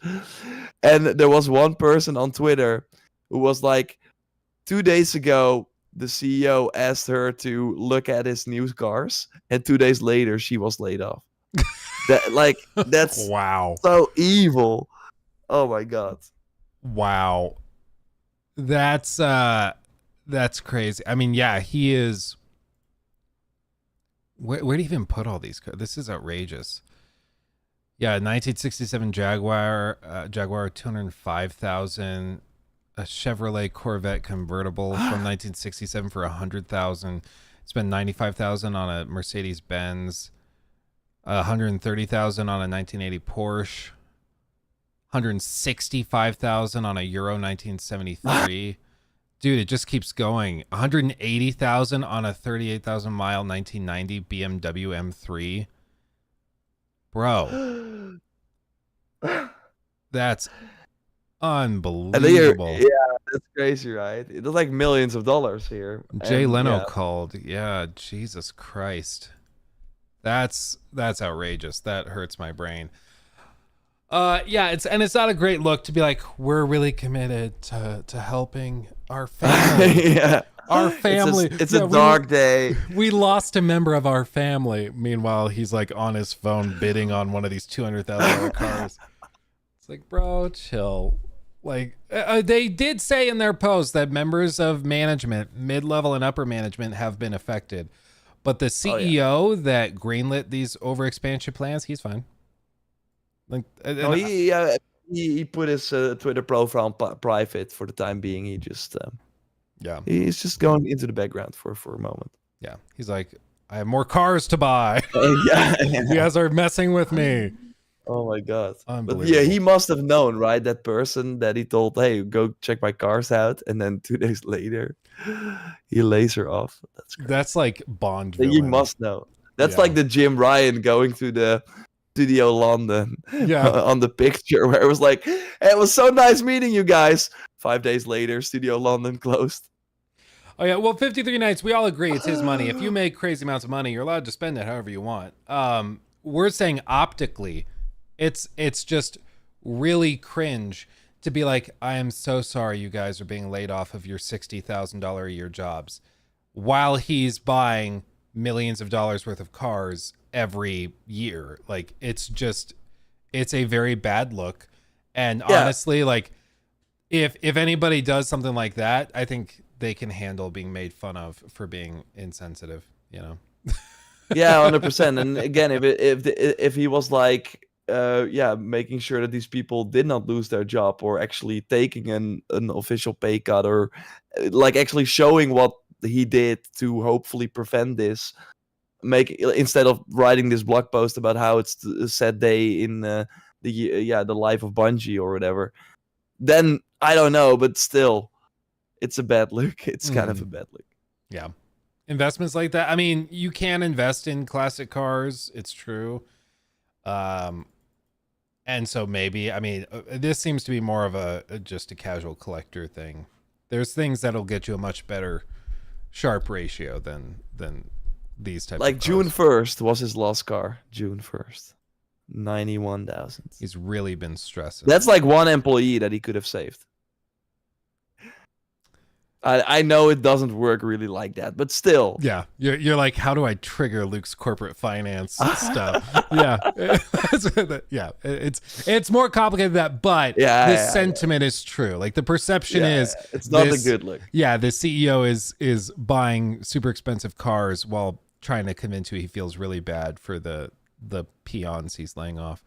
And there was one person on Twitter who was like, 2 days ago, the CEO asked her to look at his new cars, and 2 days later, she was laid off. That's wow, so evil. Oh my god. Wow, that's crazy. I mean, yeah, he is. Where do you even put all these cars? This is outrageous. Yeah, 1967 Jaguar 205,000. A Chevrolet Corvette convertible from 1967 for 100,000. Spent 95,000 on a Mercedes Benz. 130,000 on a 1980 Porsche. 165,000 on a Euro 1973. Dude, it just keeps going. 180,000 on a 38,000 mile 1990 BMW M3. Bro, that's unbelievable. Yeah, that's crazy, right? It's like millions of dollars here. Jay Leno called. Yeah, Jesus Christ. That's outrageous. That hurts my brain. Yeah, it's not a great look to be like, we're really committed to helping our family. Yeah. Our family. It's a dark day. We lost a member of our family. Meanwhile, he's like on his phone bidding on one of these $200,000 cars. It's like, bro, chill. Like, they did say in their post that members of management, mid-level and upper management, have been affected. But the CEO that greenlit these overexpansion plans, he's fine. Like, he put his Twitter profile private for the time being. He just Yeah. He's just going into the background for a moment. Yeah. He's like, I have more cars to buy. Yeah. You guys are messing with me. Oh my god. But Unbelievable. yeah, he must have known, right? That person that he told, hey, go check my cars out. And then 2 days later, he lays her off. That's crazy. That's like Bond He villain. must know. That's Yeah. like the Jim Ryan going to the Studio London on the picture where it was like, hey, it was so nice meeting you guys. 5 days later, Studio London closed. Oh yeah, well, 53 Nights, we all agree it's his money. If you make crazy amounts of money, you're allowed to spend it however you want. We're saying optically, it's just really cringe to be like, I am so sorry you guys are being laid off of your $60,000 a year jobs, while he's buying millions of dollars worth of cars every year. Like, it's a very bad look. And honestly, like, if anybody does something like that, I think they can handle being made fun of for being insensitive, you know? Yeah, 100%. And again, if he was like, making sure that these people did not lose their job, or actually taking an official pay cut, or like actually showing what he did to hopefully prevent this, instead of writing this blog post about how it's a sad day in the life of Bungie or whatever, then I don't know, but still, it's a bad look. It's kind of a bad look. Yeah. Investments like that. I mean, you can invest in classic cars. It's true. And so maybe, I mean, this seems to be more of just a casual collector thing. There's things that'll get you a much better Sharp ratio than these types like of cars. June 1st was his last car. June 1st. 91,000. He's really been stressing. That's like one employee that he could have saved. I know it doesn't work really like that, but still. Yeah, you're like, how do I trigger Luke's corporate finance stuff? Yeah, yeah, it's more complicated than that, but the sentiment is true. Like, the perception is it's not a good look. Yeah, the CEO is buying super expensive cars while trying to convince you he feels really bad for the peons he's laying off.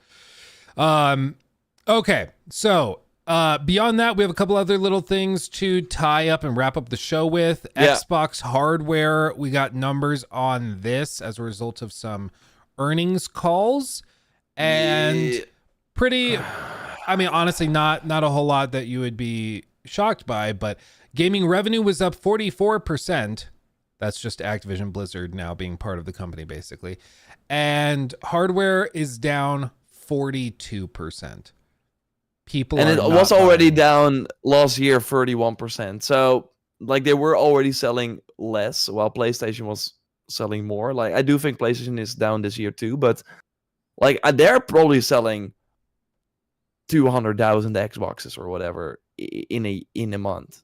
Okay, so. Beyond that, we have a couple other little things to tie up and wrap up the show with. Xbox hardware, we got numbers on this as a result of some earnings calls, and pretty, I mean, honestly, not a whole lot that you would be shocked by, but gaming revenue was up 44%. That's just Activision Blizzard now being part of the company, basically. And hardware is down 42%. People, and it was already down last year 31%. So like, they were already selling less while PlayStation was selling more. Like, I do think PlayStation is down this year too, but like, they're probably selling 200,000 Xboxes or whatever in a month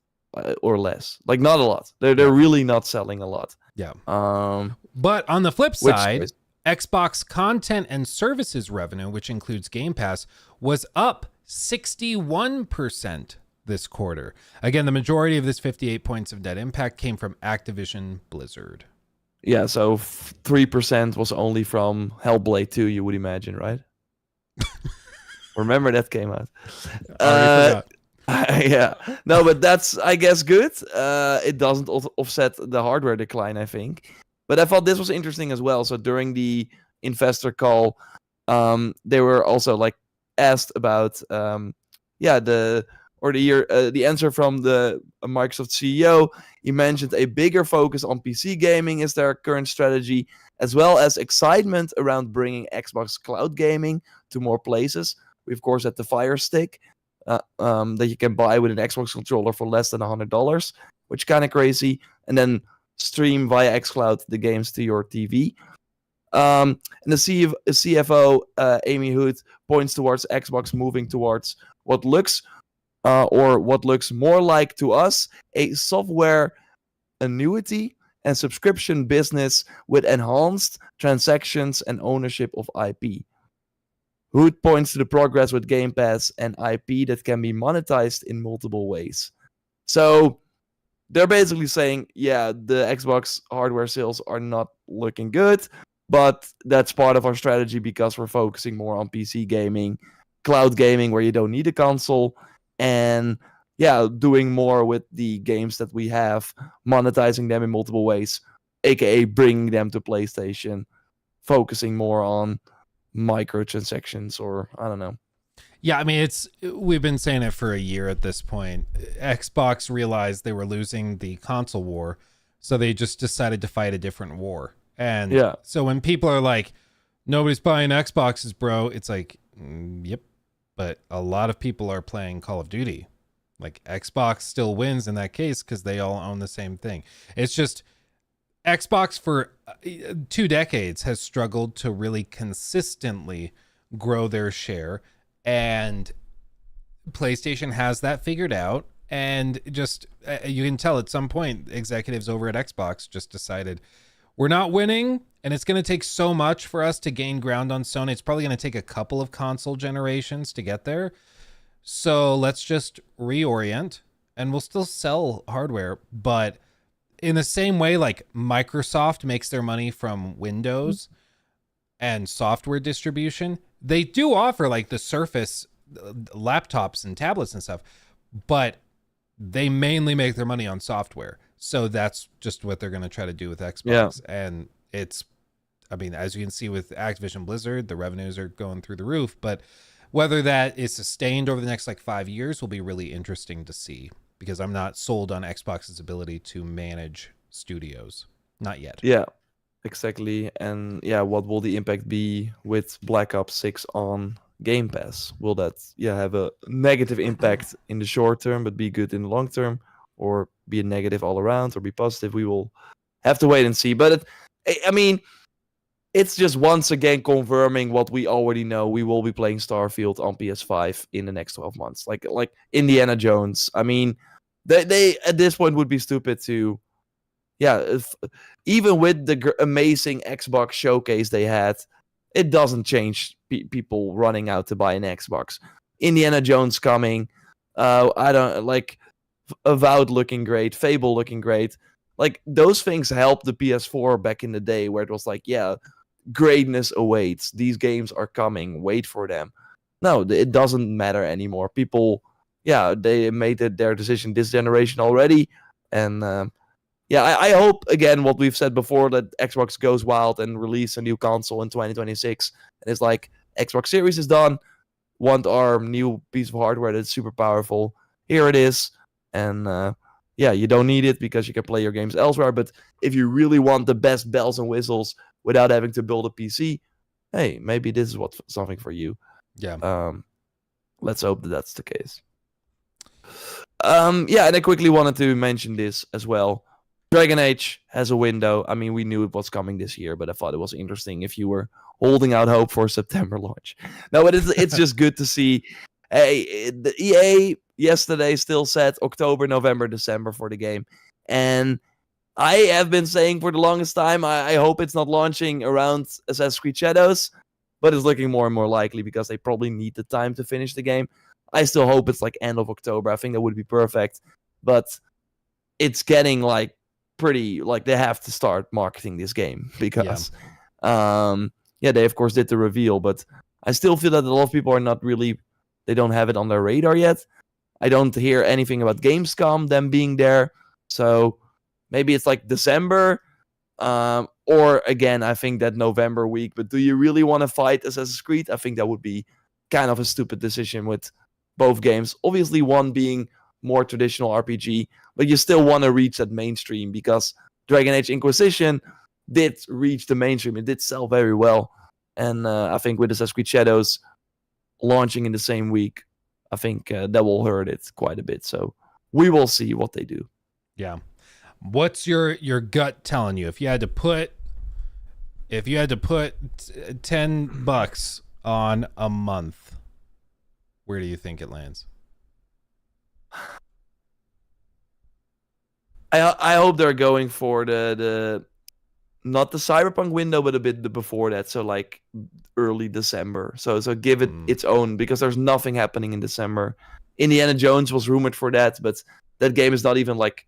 or less. Like, not a lot. They're really not selling a lot. Yeah. But on the flip side, Xbox content and services revenue, which includes Game Pass, was up 61% this quarter. Again, the majority of this 58 points of net impact came from Activision Blizzard. Yeah, so 3% was only from Hellblade 2, you would imagine, right? Remember that came out. Yeah. No, but that's, I guess, good. It doesn't offset the hardware decline, I think. But I thought this was interesting as well. So during the investor call, they were also like asked about the answer from the Microsoft CEO. He mentioned a bigger focus on PC gaming is their current strategy, as well as excitement around bringing Xbox cloud gaming to more places. We of course had the Fire Stick that you can buy with an Xbox controller for less than $100, which is kind of crazy, and then stream via xCloud the games to your TV. And the CFO, Amy Hood, points towards Xbox moving towards what looks more like to us a software annuity and subscription business with enhanced transactions and ownership of IP. Hood points to the progress with Game Pass and IP that can be monetized in multiple ways. So they're basically saying, yeah, the Xbox hardware sales are not looking good, but that's part of our strategy because we're focusing more on PC gaming, cloud gaming where you don't need a console, and doing more with the games that we have, monetizing them in multiple ways, aka bringing them to PlayStation, focusing more on microtransactions, or I don't know. Yeah, I mean, we've been saying it for a year at this point. Xbox realized they were losing the console war, so they just decided to fight a different war. And so when people are like, nobody's buying Xboxes, bro, it's like, yep, but a lot of people are playing Call of Duty. Like, Xbox still wins in that case because they all own the same thing. It's just Xbox for 2 decades has struggled to really consistently grow their share, and PlayStation has that figured out. And just you can tell at some point executives over at Xbox just decided, we're not winning, and it's going to take so much for us to gain ground on Sony. It's probably going to take a couple of console generations to get there. So let's just reorient, and we'll still sell hardware. But in the same way, like Microsoft makes their money from Windows and software distribution, they do offer like the Surface laptops and tablets and stuff, but they mainly make their money on software. So that's just what they're going to try to do with Xbox. Yeah. And it's, I mean, as you can see with Activision Blizzard, the revenues are going through the roof, but whether that is sustained over the next like 5 years will be really interesting to see, because I'm not sold on Xbox's ability to manage studios. Not yet. Yeah, exactly. And yeah, what will the impact be with Black Ops 6 on Game Pass? Will that have a negative impact in the short term but be good in the long term, or be a negative all around, or be positive? We will have to wait and see. But I mean, it's just once again confirming what we already know. We will be playing Starfield on PS5 in the next 12 months. Like Indiana Jones. I mean, they at this point would be stupid to, even with the amazing Xbox showcase they had, it doesn't change people running out to buy an Xbox. Indiana Jones coming. I don't like Avowed looking great, Fable looking great. Like, those things helped the PS4 back in the day, where it was like, greatness awaits. These games are coming. Wait for them. No, it doesn't matter anymore. People, they made their decision this generation already. And I hope, again, what we've said before, that Xbox goes wild and release a new console in 2026. And it's like, Xbox Series is done. Want our new piece of hardware that's super powerful. Here it is. And you don't need it because you can play your games elsewhere. But if you really want the best bells and whistles without having to build a PC, hey, maybe this is something for you. Yeah. Let's hope that that's the case. And I quickly wanted to mention this as well. Dragon Age has a window. I mean, we knew it was coming this year, but I thought it was interesting if you were holding out hope for a September launch. No, but it's just good to see. Hey, the EA yesterday still said October, November, December for the game. And I have been saying for the longest time, I hope it's not launching around Assassin's Creed Shadows, but it's looking more and more likely because they probably need the time to finish the game. I still hope it's like end of October. I think that would be perfect. But it's getting like pretty, like they have to start marketing this game because, they of course did the reveal, but I still feel that a lot of people are not really, they don't have it on their radar yet. I don't hear anything about Gamescom, them being there. So maybe it's like December, or again, I think that November week. But do you really want to fight Assassin's Creed? I think that would be kind of a stupid decision with both games. Obviously, one being more traditional RPG, but you still want to reach that mainstream because Dragon Age Inquisition did reach the mainstream. It did sell very well. And I think with Assassin's Creed Shadows launching in the same week, I think that will hurt it quite a bit. So we will see what they do. Yeah. What's your gut telling you? If you had to put $10 on a month, where do you think it lands? I hope they're going for the not the Cyberpunk window, but a bit before that. So like early December. So give it its own, because there's nothing happening in December. Indiana Jones was rumored for that, but that game is not even like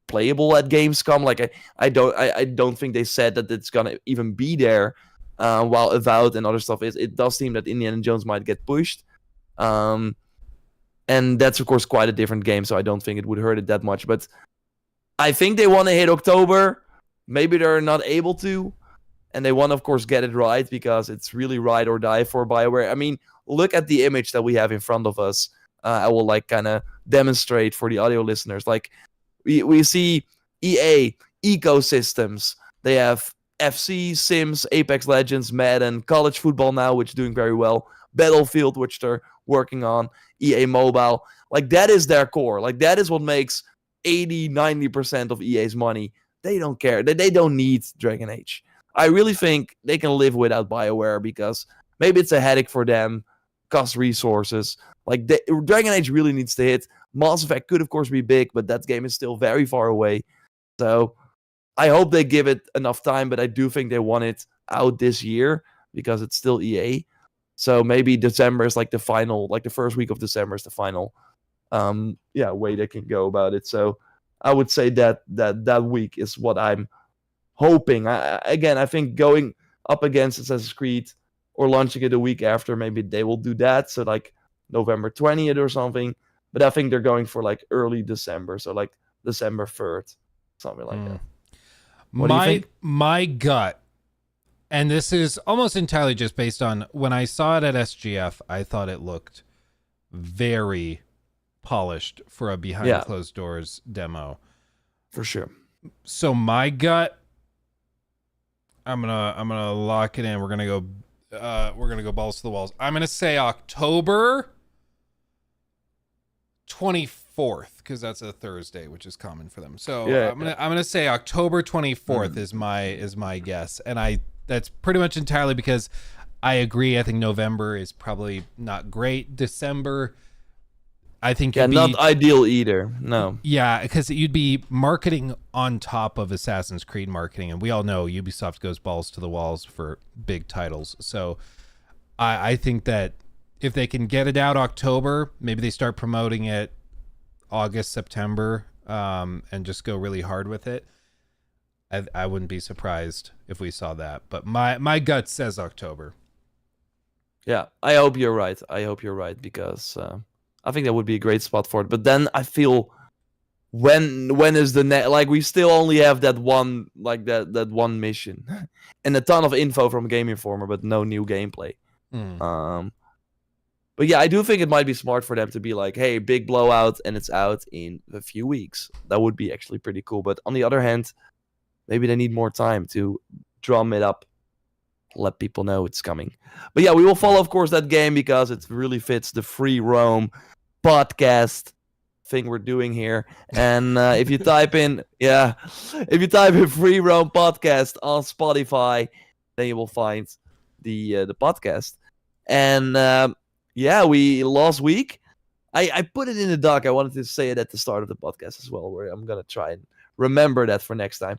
playable at Gamescom. Like I don't think they said that it's gonna even be there. While Avowed and other stuff is, it does seem that Indiana Jones might get pushed. And that's, of course, quite a different game, so I don't think it would hurt it that much. But I think they want to hit October. Maybe they're not able to. And they want to, of course, get it right because it's really ride or die for BioWare. I mean, look at the image that we have in front of us. I will like kind of demonstrate for the audio listeners. Like we see EA ecosystems. They have FC, Sims, Apex Legends, Madden, college football now, which is doing very well. Battlefield, which they're working on. EA Mobile. Like that is their core. Like that is what makes 80-90% of EA's money. They don't care. They don't need Dragon Age. I really think they can live without BioWare because maybe it's a headache for them, cost resources. Like Dragon Age really needs to hit. Mass Effect could, of course, be big, but that game is still very far away. So I hope they give it enough time, but I do think they want it out this year because it's still EA. So maybe December is like the final, like the first week of December is the final way they can go about it. So I would say that week is what I'm hoping. I think going up against Assassin's Creed or launching it a week after, maybe they will do that. So like November 20th or something. But I think they're going for like early December. So like December 3rd, something like that. What do you think? My gut, and this is almost entirely just based on when I saw it at SGF, I thought it looked very polished for a behind closed doors demo. For sure. So my gut, I'm gonna lock it in. We're gonna go balls to the walls. I'm gonna say October 24th because that's a Thursday, which is common for them. So I'm gonna say October 24th is my guess, and that's pretty much entirely because I agree. I think November is probably not great. December, I think not ideal either. No. Yeah, because you'd be marketing on top of Assassin's Creed marketing, and we all know Ubisoft goes balls to the walls for big titles. So I think that if they can get it out October, maybe they start promoting it August, September, and just go really hard with it. I wouldn't be surprised if we saw that. But my gut says October. Yeah, I hope you're right. Because I think that would be a great spot for it. But then I feel when is the next? Like we still only have that one, like that one mission, and a ton of info from Game Informer, but no new gameplay. But yeah, I do think it might be smart for them to be like, hey, big blowout, and it's out in a few weeks. That would be actually pretty cool. But on the other hand, maybe they need more time to drum it up, let people know it's coming. But yeah, we will follow, of course, that game because it really fits the free roam podcast thing we're doing here. And if you type in free roam podcast on Spotify, then you will find the podcast. And we last week I put it in the doc. I wanted to say it at the start of the podcast as well, where I'm gonna try and remember that for next time.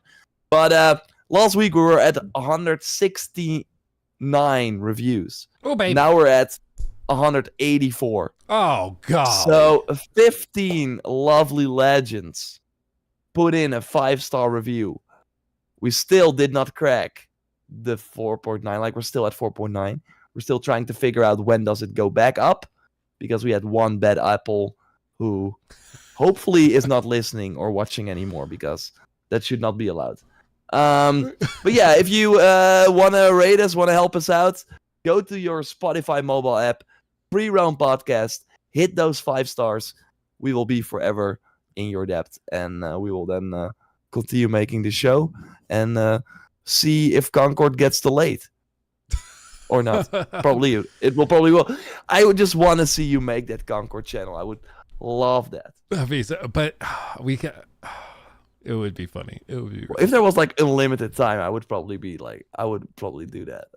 But last week we were at 169 reviews. Oh baby. Now we're at 184. Oh god. So 15 lovely legends put in a 5-star review. We still did not crack the 4.9. Like we're still at 4.9. We're still trying to figure out when does it go back up, because we had one bad apple who hopefully is not listening or watching anymore, because that should not be allowed. But yeah, if you want to rate us, want to help us out, go to your Spotify mobile app, Free Roam Podcast, hit those 5 stars. We will be forever in your debt, and we will then continue making the show and see if Concord gets delayed. Or not. Probably will. I would just want to see you make that Concord channel. I would love that. But we can. It would be funny. It would be. If there was like unlimited time, I would probably do that.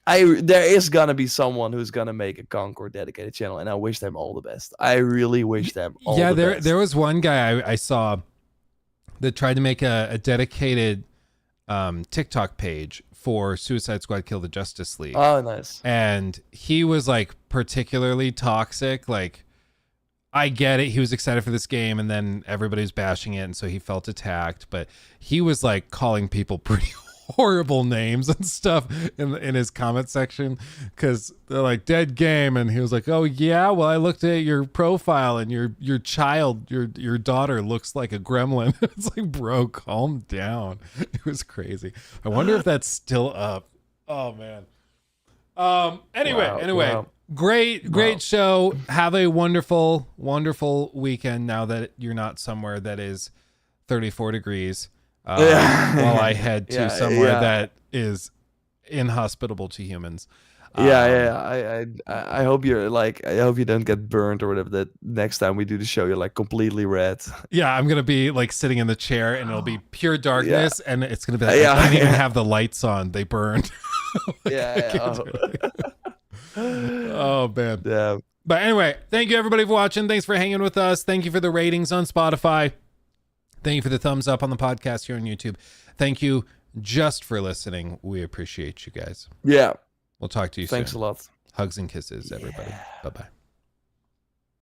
There is gonna be someone who's gonna make a Concord dedicated channel, and I wish them all the best. I really wish them all the best. There was one guy I saw that tried to make a dedicated TikTok page for Suicide Squad Kill the Justice League. Oh, nice. And he was like particularly toxic. Like, I get it. He was excited for this game, and then everybody was bashing it, and so he felt attacked. But he was like calling people pretty horrible names and stuff in his comment section, because they're like dead game, and he was like, oh yeah, well I looked at your profile and your daughter looks like a gremlin. It's like, bro, calm down. It was crazy. I wonder if that's still up. Oh man. Anyway, Wow. great show. Have a wonderful weekend now that you're not somewhere that is 34 degrees. While I head to somewhere that is inhospitable to humans. I hope you're like, I hope you don't get burned or whatever. That next time we do the show, you're like completely red. Yeah, I'm gonna be like sitting in the chair, and it'll be pure darkness, and it's gonna be like, I don't even have the lights on; they burned. Oh man. Yeah. But anyway, thank you everybody for watching. Thanks for hanging with us. Thank you for the ratings on Spotify. Thank you for the thumbs up on the podcast here on YouTube. Thank you just for listening. We appreciate you guys. Yeah. We'll talk to you soon. Thanks a lot. Hugs and kisses, everybody. Bye-bye.